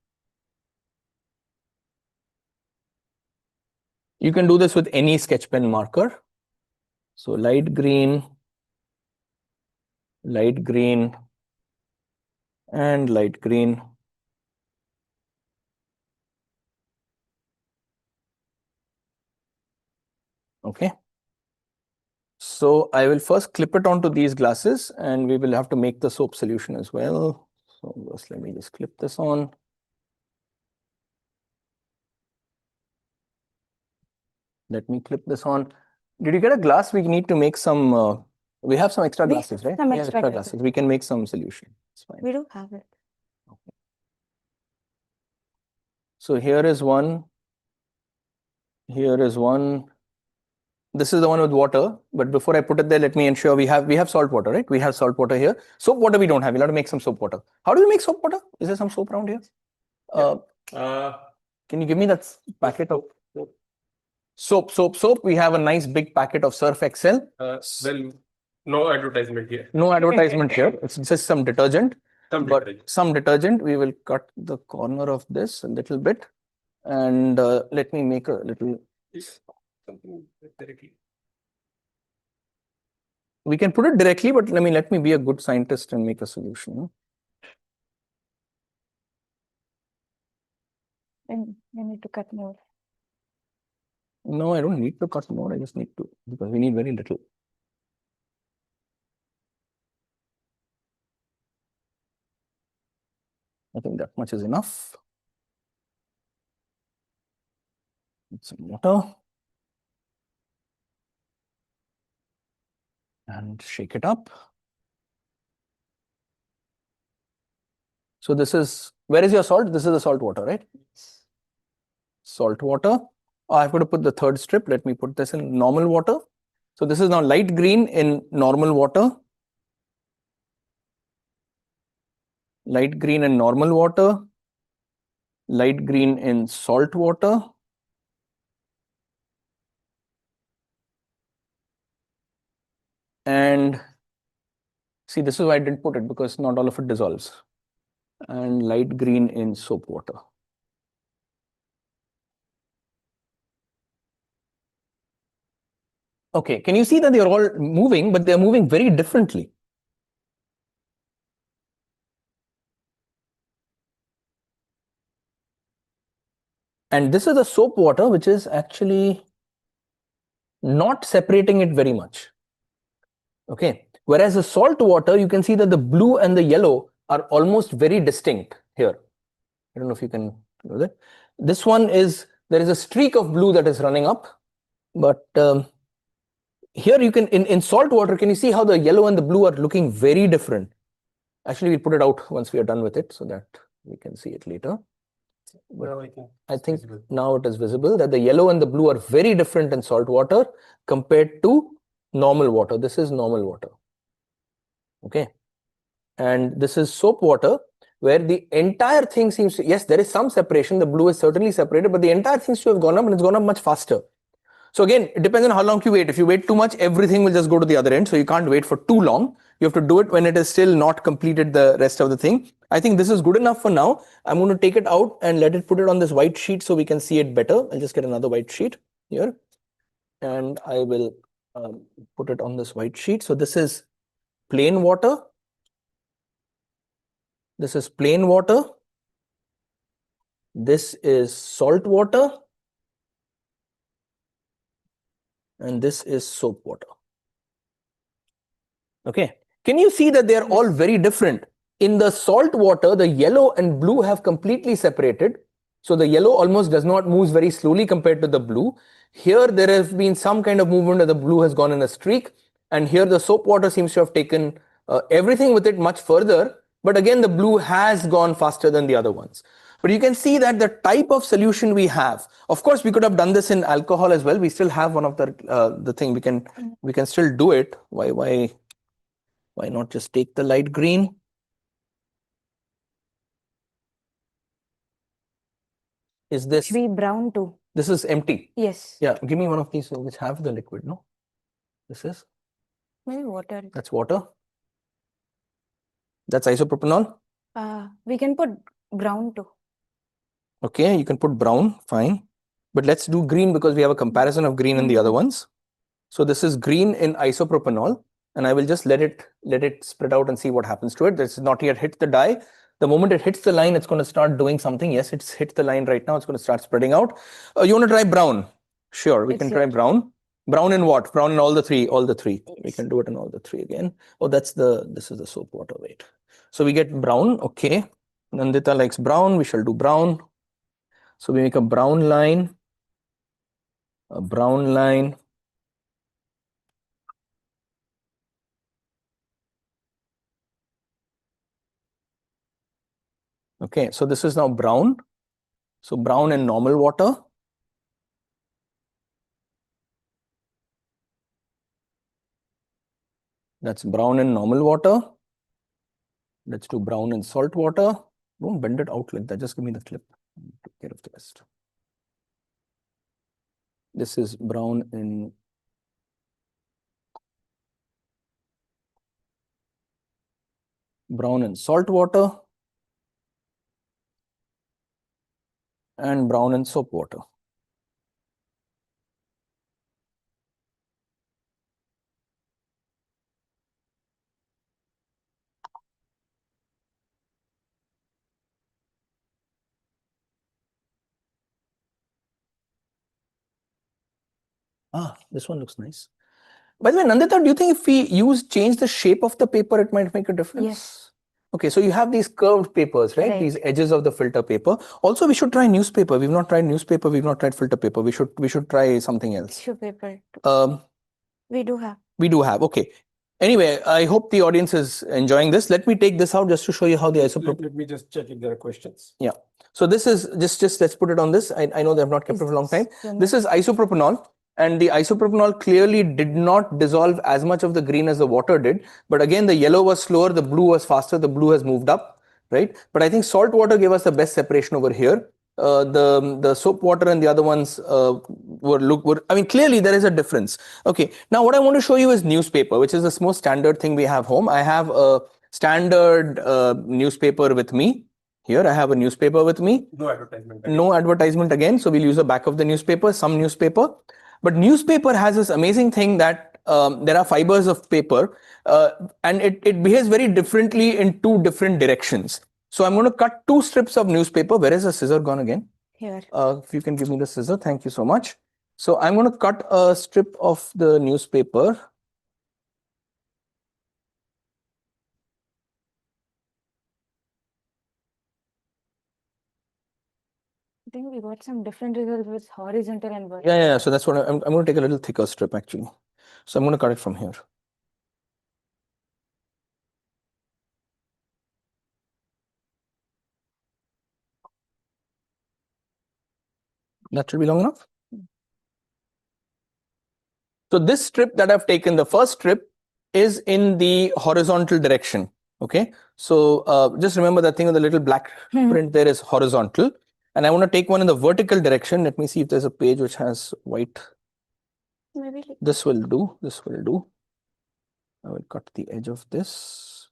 S1: You can do this with any sketch pen marker. So light green, and light green. Okay. So I will first clip it onto these glasses, and we will have to make the soap solution as well. So just let me just clip this on. Let me clip this on. Did you get a glass? We need to make some, we have some extra
S4: We
S1: glasses,
S4: have
S1: right?
S4: some
S1: We have
S4: extra
S1: extra
S4: glasses.
S1: glasses. We can make some solution. It's fine.
S4: We do have it.
S1: So here is one. Here is one. This is the one with water. But before I put it there, let me ensure we have salt water, right? We have salt water here. Soap water we don't have. We'll have to make some soap water. How do you make soap water? Is there some soap around here? Can you give me that packet of soap? We have a nice big packet of Surf Excel.
S2: Well, no advertisement here.
S1: No advertisement here. It's just some detergent.
S2: Some
S1: But
S2: detergent.
S1: some detergent. We will cut the corner of this a little bit. And let me make a little.
S2: Something directly.
S1: We can put it directly, but let me be a good scientist and make a solution.
S4: Then we need to cut more.
S1: No, I don't need to cut more. I just need to, because we need very little. I think that much is enough. Put some water. And shake it up. So this is, where is your salt? This is the salt water, right? Salt water. Oh, I've got to put the third strip. Let me put this in normal water. So this is now light green in normal water. Light green in normal water. Light green in salt water. And see, this is why I didn't put it, because not all of it dissolves. And light green in soap water. Okay, can you see that they're all moving, but they're moving very differently? And this is the soap water, which is actually not separating it very much. Okay, whereas the salt water, you can see that the blue and the yellow are almost very distinct here. I don't know if you can do that. This one is, there is a streak of blue that is running up, but here you can, in salt water, can you see how the yellow and the blue are looking very different? Actually, we'll put it out once we are done with it so that we can see it later.
S2: Now
S1: I think now it is visible that the yellow and the blue are very different in salt water compared to normal water. This is normal water. Okay. And this is soap water, where the entire thing seems to, yes, there is some separation. The blue is certainly separated, but the entire thing seems to have gone up, and it's gone up much faster. So again, it depends on how long you wait. If you wait too much, everything will just go to the other end. So you can't wait for too long. You have to do it when it is still not completed the rest of the thing. I think this is good enough for now. I'm going to take it out and put it on this white sheet so we can see it better. I'll just get another white sheet here. And I will put it on this white sheet. So this is plain water. This is plain water. This is salt water. And this is soap water. Okay. Can you see that they are all very different? In the salt water, the yellow and blue have completely separated. So the yellow almost does not move very slowly compared to the blue. Here, there has been some kind of movement that the blue has gone in a streak. And here, the soap water seems to have taken everything with it much further. But again, the blue has gone faster than the other ones. But you can see that the type of solution we have, of course, we could have done this in alcohol as well. We still have one of the thing we can still do it. Why not just take the light green? Is this?
S4: Be brown too.
S1: This is empty.
S4: Yes.
S1: Yeah, give me one of these which have the liquid. No, this is.
S4: Maybe water.
S1: That's water. That's isopropanol.
S4: We can put brown too.
S1: Okay, you can put brown, fine. But let's do green because we have a comparison of green and the other ones. So this is green in isopropanol, and I will just let it spread out and see what happens to it. This is not yet hit the dye. The moment it hits the line, it's going to start doing something. Yes, it's hit the line right now. It's going to start spreading out. You want to try brown? Sure, we can try brown. Brown in what? Brown in all the three. All the three.
S4: Yes.
S1: We can do it in all the three again. Oh, this is the soap water. Wait. So we get brown. Okay. Nandita likes brown. We shall do brown. So we make a brown line. A brown line. Okay. So this is now brown. So brown in normal water. That's brown in normal water. Let's do brown in salt water. Don't bend it out like that. Just give me the clip. Take care of the rest. This is brown in salt water and brown in soap water. Ah, this one looks nice. By the way, Nandita, do you think if we change the shape of the paper, it might make a difference?
S4: Yes.
S1: Okay, so you have these curved papers, right?
S4: Right.
S1: These edges of the filter paper. Also, we should try newspaper. We've not tried newspaper. We've not tried filter paper. We should try something else.
S4: Tissue paper. Too. We do have.
S1: We do have. Okay. Anyway, I hope the audience is enjoying this. Let me take this out just to show you how the isopropyl.
S2: Let me just check if there are questions.
S1: Yeah. So this is just let's put it on this. I know they have not kept it for a long time. This is isopropanol, and the isopropanol clearly did not dissolve as much of the green as the water did. But again, the yellow was slower, the blue was faster, the blue has moved up, right? But I think salt water gave us the best separation over here. The soap water and the other ones were I mean, clearly there is a difference. Okay, now what I want to show you is newspaper, which is the most standard thing we have home. I have a standard newspaper with me. Here I have a newspaper with me.
S2: No advertisement. Again.
S1: No advertisement again. So we'll use the back of the newspaper, some newspaper. But newspaper has this amazing thing that there are fibers of paper and it behaves very differently in two different directions. So I'm going to cut two strips of newspaper. Where is the scissor gone again?
S4: Here.
S1: If you can give me the scissor, thank you so much. So I'm going to cut a strip of the newspaper.
S4: I think we got some different results with horizontal and vertical.
S1: Yeah. So that's what I'm going to take a little thicker strip actually. So I'm going to cut it from here. That should be long enough. So this strip that I've taken, the first strip, is in the horizontal direction. Okay. So just remember that thing with the little black print there is horizontal. And I want to take one in the vertical direction. Let me see if there's a page which has white.
S4: Maybe like
S1: This will do. This will do. I will cut the edge of this.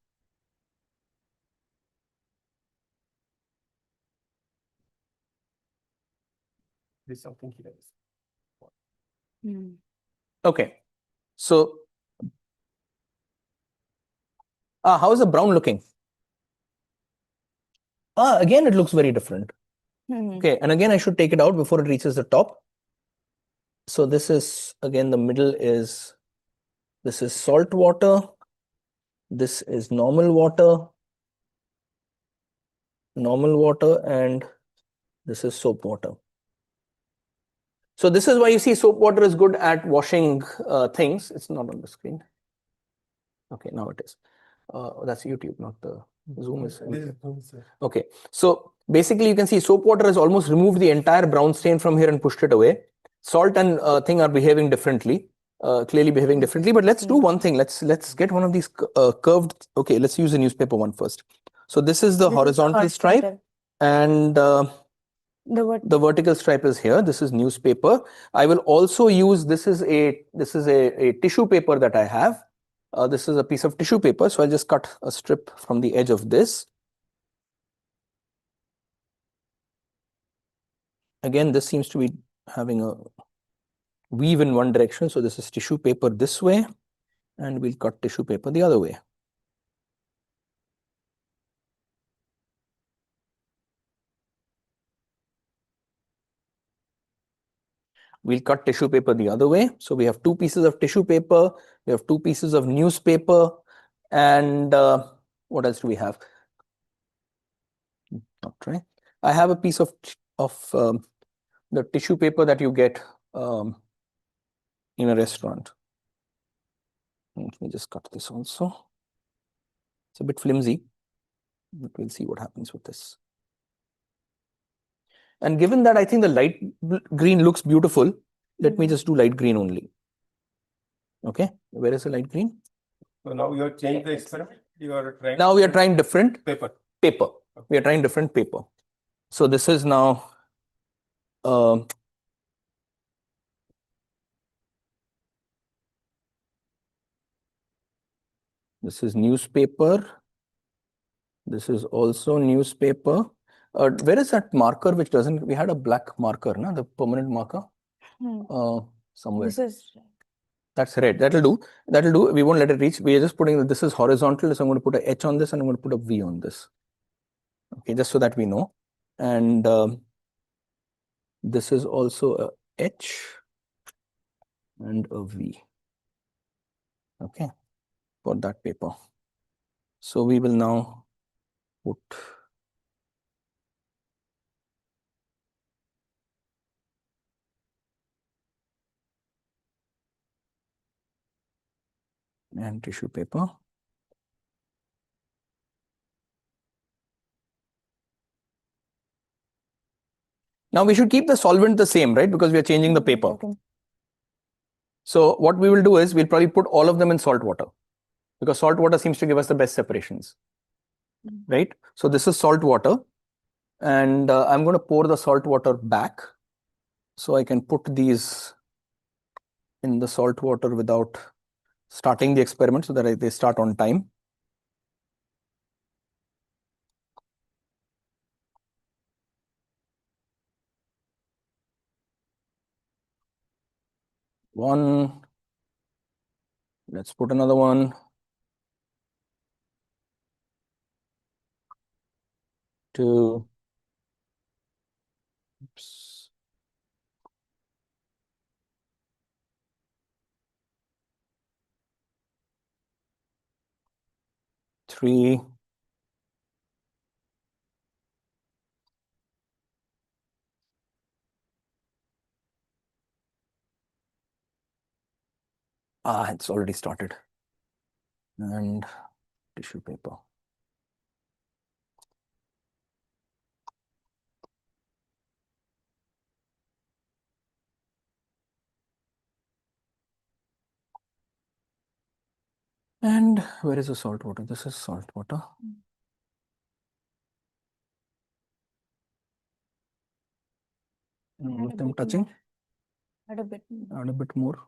S2: There's something here.
S1: Okay. So how is the brown looking? Again, it looks very different. Okay, and again, I should take it out before it reaches the top. So this is, again, the middle is, this is salt water. This is normal water, and this is soap water. So this is why you see soap water is good at washing things. It's not on the screen. Okay, now it is. That's YouTube, not the Zoom is. Okay, so basically you can see soap water has almost removed the entire brown stain from here and pushed it away. Salt and thing are behaving differently, clearly behaving differently. But let's do one thing. Let's get one of these curved. Okay, let's use the newspaper one first. So this is the horizontal stripe, and the vertical stripe is here. This is newspaper. I will also use, this is a tissue paper that I have. This is a piece of tissue paper, so I'll just cut a strip from the edge of this. Again, this seems to be having a weave in one direction, so this is tissue paper this way, and we'll cut tissue paper the other way. We'll cut tissue paper the other way. So we have two pieces of tissue paper, we have two pieces of newspaper, and What else do we have? Not tray. I have a piece of the tissue paper that you get in a restaurant. Let me just cut this also. It's a bit flimsy, but we'll see what happens with this. And given that I think the light green looks beautiful, let me just do light green only. Okay, where is the light green?
S2: So now you have changed the experiment. You are trying.
S1: Now we are trying different
S2: paper.
S1: paper. We are trying different paper. So this is now this is newspaper. This is also newspaper. Where is that marker which doesn't? We had a black marker, no? The permanent marker. Somewhere.
S4: This is
S1: That's red. That'll do. That'll do. We won't let it reach. We are just putting this is horizontal. So I'm going to put a H on this and I'm going to put a V on this. Okay, just so that we know. And this is also a H and a V. Okay, for that paper. So we will now put and tissue paper. Now we should keep the solvent the same, right? Because we are changing the paper.
S4: okay.
S1: So what we will do is we'll probably put all of them in salt water because salt water seems to give us the best separations, right? So this is salt water and I'm going to pour the salt water back so I can put these in the salt water without starting the experiment so that they start on time. One. Let's put another one. Two. Oops. Three. It's already started. And tissue paper. And where is the salt water? This is salt water. And all of them touching.
S4: Add a bit more.
S1: Add a bit more.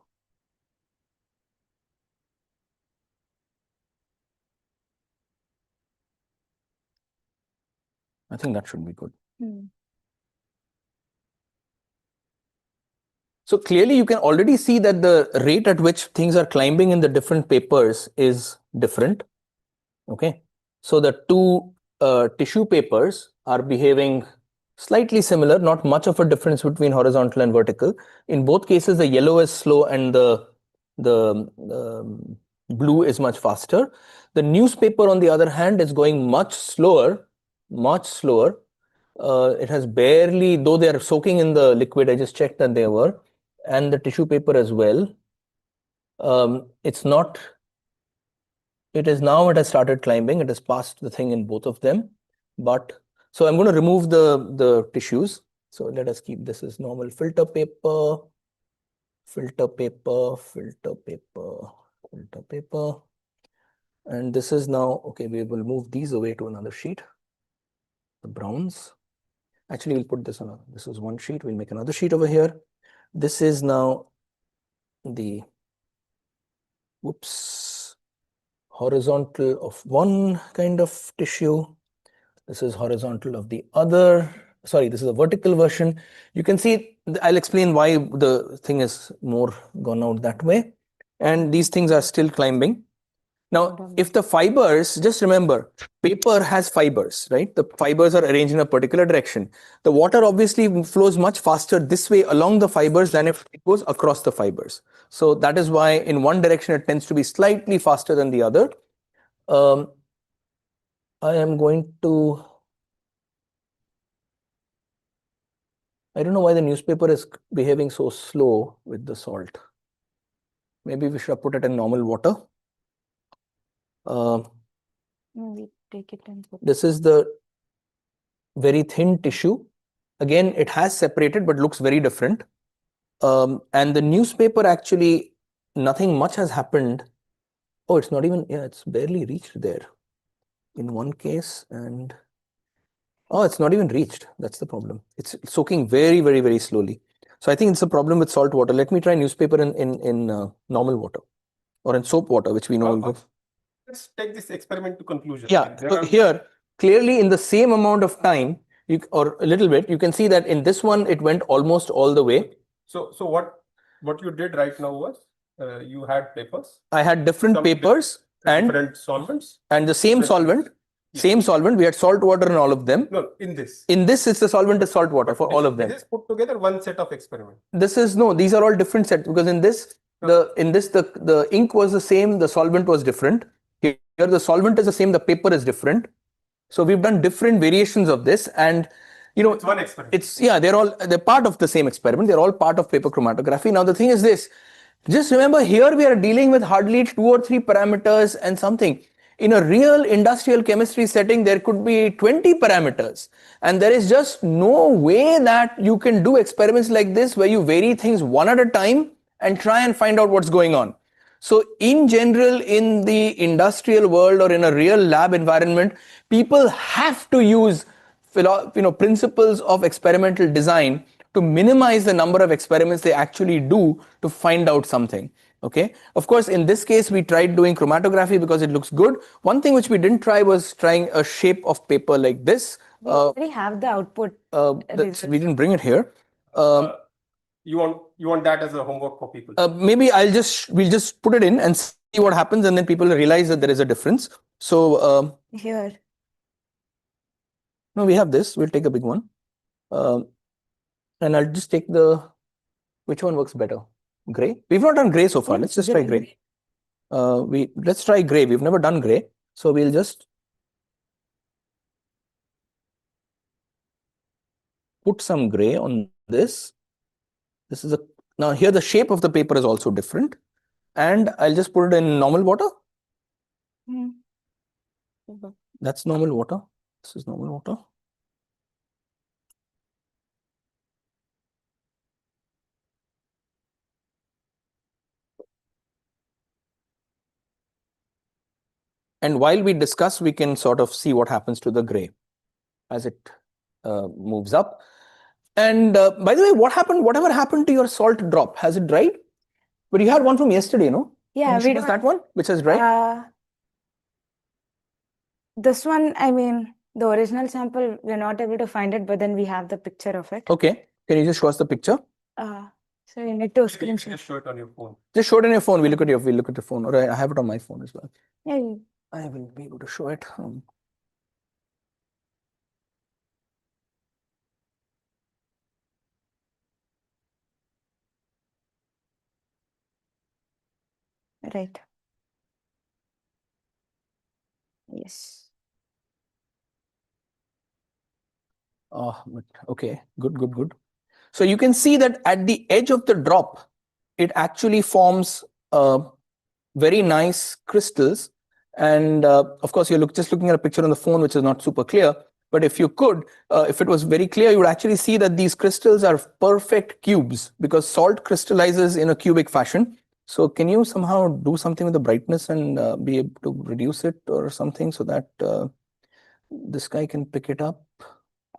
S1: I think that should be good. So clearly you can already see that the rate at which things are climbing in the different papers is different. Okay. So the two tissue papers are behaving slightly similar, not much of a difference between horizontal and vertical. In both cases, the yellow is slow and the blue is much faster. The newspaper, on the other hand, is going much slower, much slower. It has barely, though they are soaking in the liquid, I just checked that they were, and the tissue paper as well. It's not, it is now, it has started climbing. It has passed the thing in both of them. But, so I'm going to remove the tissues. So let us keep this as normal filter paper, filter paper, filter paper, filter paper. And this is now, okay, we will move these away to another sheet, the browns. Actually, we'll put this on, this is one sheet. We'll make another sheet over here. This is now the, whoops, horizontal of one kind of tissue. This is horizontal of the other. Sorry, this is a vertical version. You can see, I'll explain why the thing is more gone out that way. And these things are still climbing. Now, if the fibers, just remember, paper has fibers, right? The fibers are arranged in a particular direction. The water obviously flows much faster this way along the fibers than if it goes across the fibers. So that is why in one direction it tends to be slightly faster than the other. I am going to, I don't know why the newspaper is behaving so slow with the salt. Maybe we should have put it in normal water.
S4: We take it and put
S1: This is the very thin tissue. Again, it has separated, but looks very different. And the newspaper actually, nothing much has happened. Oh, it's not even, yeah, it's barely reached there in one case. And oh, it's not even reached. That's the problem. It's soaking very, very, very slowly. So I think it's a problem with salt water. Let me try newspaper in normal water or in soap water, which we know will go.
S2: Let's take this experiment to conclusion.
S1: Yeah,
S2: There
S1: so
S2: are-
S1: here, clearly in the same amount of time, or a little bit, you can see that in this one, it went almost all the way.
S2: So what you did right now was you had papers,
S1: I had different
S2: Some
S1: papers and
S2: different solvents.
S1: the same
S2: different-
S1: solvent,
S2: Yeah.
S1: same solvent. We had salt water in all of them.
S2: No, in this.
S1: In this, it's the solvent is salt water for all of them.
S2: This is put together one set of experiment.
S1: This is no, these are all different sets because in this, the ink was the same, the solvent was different. Here, the solvent is the same, the paper is different. So we've done different variations of this, and you know,
S2: It's one experiment.
S1: they're part of the same experiment. They're all part of paper chromatography. Now the thing is this: just remember, here we are dealing with hardly 2 or 3 parameters and something. In a real industrial chemistry setting, there could be 20 parameters, and there is just no way that you can do experiments like this where you vary things one at a time and try and find out what's going on. So in general, in the industrial world or in a real lab environment, people have to use principles of experimental design to minimize the number of experiments they actually do to find out something. Okay. Of course, in this case, we tried doing chromatography because it looks good. One thing which we didn't try was trying a shape of paper like this.
S4: we already have the output.
S1: We didn't bring it here.
S2: You want that as a homework for people.
S1: Maybe we'll just put it in and see what happens, and then people realize that there is a difference. So
S4: Here.
S1: no, we have this. We'll take a big one, and I'll just take which one works better? Gray. We've not done gray so far. Let's just try gray. Let's try gray. We've never done gray, so we'll just put some gray on this. This is now here the shape of the paper is also different, and I'll just put it in normal water. That's normal water. This is normal water. And while we discuss, we can sort of see what happens to the gray as it moves up. And by the way, whatever happened to your salt drop? Has it dried? But you had one from yesterday, no?
S4: Yeah,
S1: we do that one, which has dried.
S4: This one, I mean, the original sample, we're not able to find it, but then we have the picture of it.
S1: Okay. Can you just show us the picture?
S4: So you need to
S2: You
S4: screenshot.
S2: just show it on your phone.
S1: Just show it on your phone. We'll look at the phone, or I have it on my phone as well.
S4: Yeah,
S1: I will be able to show it.
S4: right. Yes.
S1: Okay, good. So you can see that at the edge of the drop, it actually forms very nice crystals. And of course, you're just looking at a picture on the phone, which is not super clear. But if you could, if it was very clear, you would actually see that these crystals are perfect cubes because salt crystallizes in a cubic fashion. So can you somehow do something with the brightness and be able to reduce it or something so that this guy can pick it up?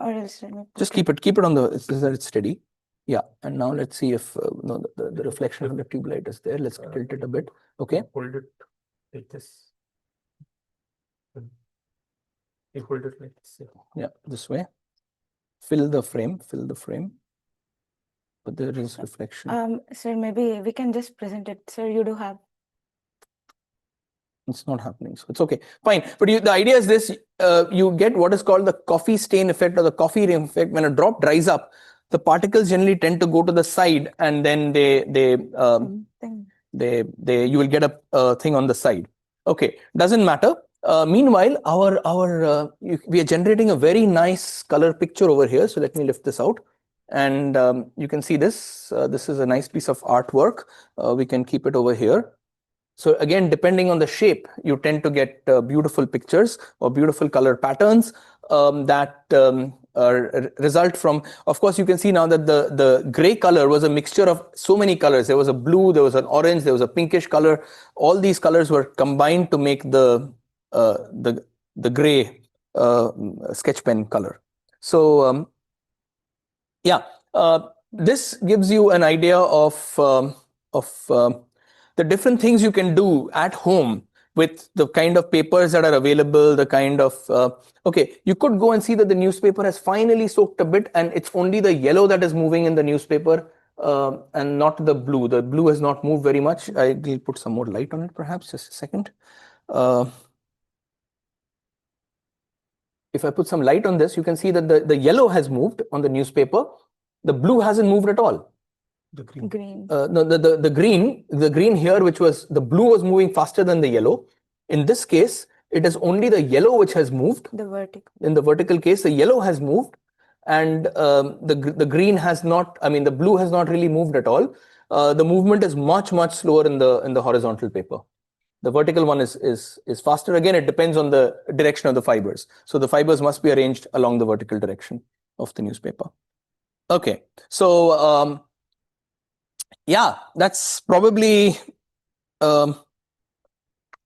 S4: Or else
S1: Just keep it on it's steady. Yeah, and now let's see if no, the reflection from the tube light is there. Let's tilt it a bit. Okay.
S2: Hold it like this. You hold it like this.
S1: Yeah, this way. Fill the frame. But there is reflection.
S4: Sir, maybe we can just present it. Sir, you do have.
S1: It's not happening, so it's okay. Fine. But the idea is this: you get what is called the coffee stain effect or the coffee ring effect. When a drop dries up, the particles generally tend to go to the side, and then you will get a thing on the side. Okay, doesn't matter. Meanwhile, we are generating a very nice color picture over here. So let me lift this out. And you can see this. This is a nice piece of artwork. We can keep it over here. So again, depending on the shape, you tend to get beautiful pictures or beautiful color patterns that result from, of course, you can see now that the gray color was a mixture of so many colors. There was a blue, there was an orange, there was a pinkish color. All these colors were combined to make the gray sketch pen color. So yeah, this gives you an idea of the different things you can do at home with the kind of papers that are available, the kind of, okay, you could go and see that the newspaper has finally soaked a bit and it's only the yellow that is moving in the newspaper and not the blue. The blue has not moved very much. I will put some more light on it perhaps, just a second. If I put some light on this, you can see that the yellow has moved on the newspaper. The blue hasn't moved at all.
S2: The green.
S4: Green.
S1: No, the green here, which was the blue was moving faster than the yellow. In this case, it is only the yellow which has moved.
S4: The vertical.
S1: In the vertical case, the yellow has moved, and the green has not. I mean, the blue has not really moved at all. The movement is much slower in the horizontal paper. The vertical one is faster. Again, it depends on the direction of the fibers. So the fibers must be arranged along the vertical direction of the newspaper. Okay, so yeah, that's probably. Do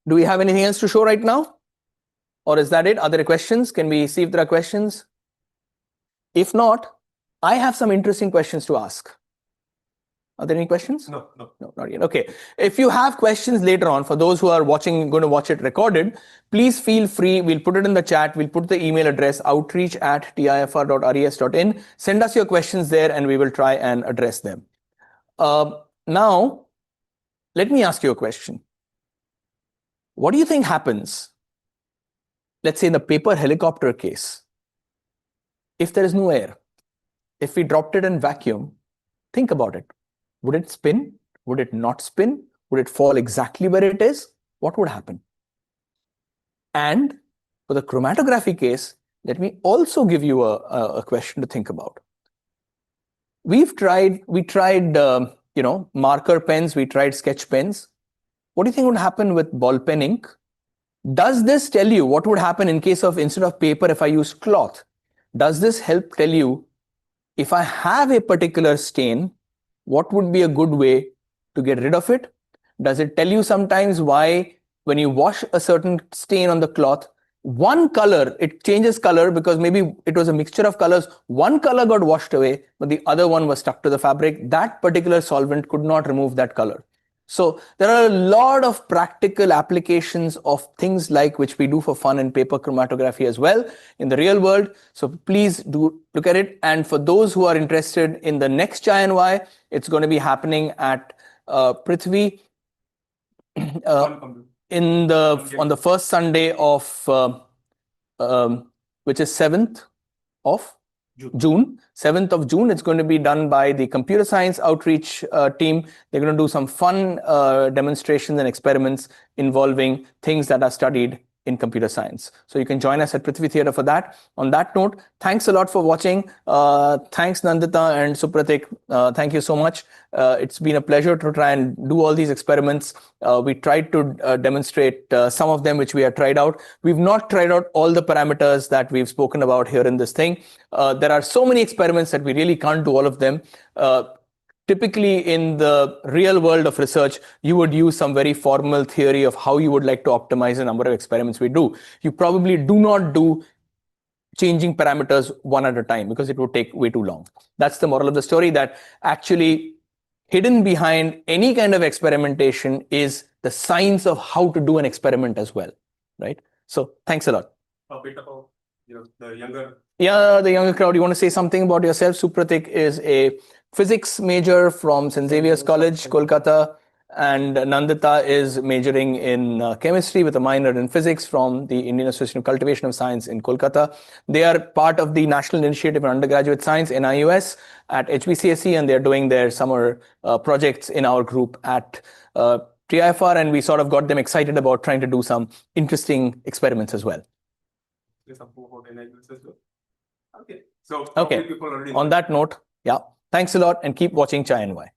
S1: we have anything else to show right now? Or is that it? Are there questions? Can we see if there are questions? If not, I have some interesting questions to ask. Are there any questions?
S2: No.
S1: No, not yet. Okay. If you have questions later on, for those who are watching, going to watch it recorded, please feel free. We'll put it in the chat. We'll put the email address outreach@tifr.res.in. Send us your questions there and we will try and address them. Now, let me ask you a question. What do you think happens, let's say in the paper helicopter case, if there is no air? If we dropped it in vacuum, think about it. Would it spin? Would it not spin? Would it fall exactly where it is? What would happen? And for the chromatography case, let me also give you a question to think about. We tried marker pens, we tried sketch pens. What do you think would happen with ball pen ink? Does this tell you what would happen in case of, instead of paper, if I use cloth? Does this help tell you if I have a particular stain, what would be a good way to get rid of it? Does it tell you sometimes why when you wash a certain stain on the cloth, one color, it changes color because maybe it was a mixture of colors. One color got washed away, but the other one was stuck to the fabric. That particular solvent could not remove that color. So there are a lot of practical applications of things like which we do for fun in paper chromatography as well in the real world. So please do look at it. And for those who are interested in the next ChaiNY, it's going to be happening at Prithvi on the first Sunday of which is 7th of June. 7th of June. It's going to be done by the computer science outreach team. They're going to do some fun demonstrations and experiments involving things that are studied in computer science. So you can join us at Prithvi Theatre for that. On that note, thanks a lot for watching. Thanks Nandita and Supratik. Thank you so much. It's been a pleasure to try and do all these experiments. We tried to demonstrate some of them which we have tried out. We've not tried out all the parameters that we've spoken about here in this thing. There are so many experiments that we really can't do all of them. Typically in the real world of research, you would use some very formal theory of how you would like to optimize the number of experiments we do. You probably do not do changing parameters one at a time because it would take way too long. That's the moral of the story, that actually hidden behind any kind of experimentation is the science of how to do an experiment as well, right? So thanks a lot.
S2: A bit about the younger.
S1: Yeah, the younger crowd. You want to say something about yourself? Supratik is a physics major from St. Xavier's College, Kolkata, and Nandita is majoring in chemistry with a minor in physics from the Indian Association of Cultivation of Science in Kolkata. They are part of the National Initiative for Undergraduate Science, NIUS, at HBCSE, and they're doing their summer projects in our group at TIFR, and we sort of got them excited about trying to do some interesting experiments as well.
S2: There's something about energies as well. Okay. So
S1: Okay.
S2: probably people already
S1: On
S2: know.
S1: that note, yeah, thanks a lot and keep watching Chai and Why.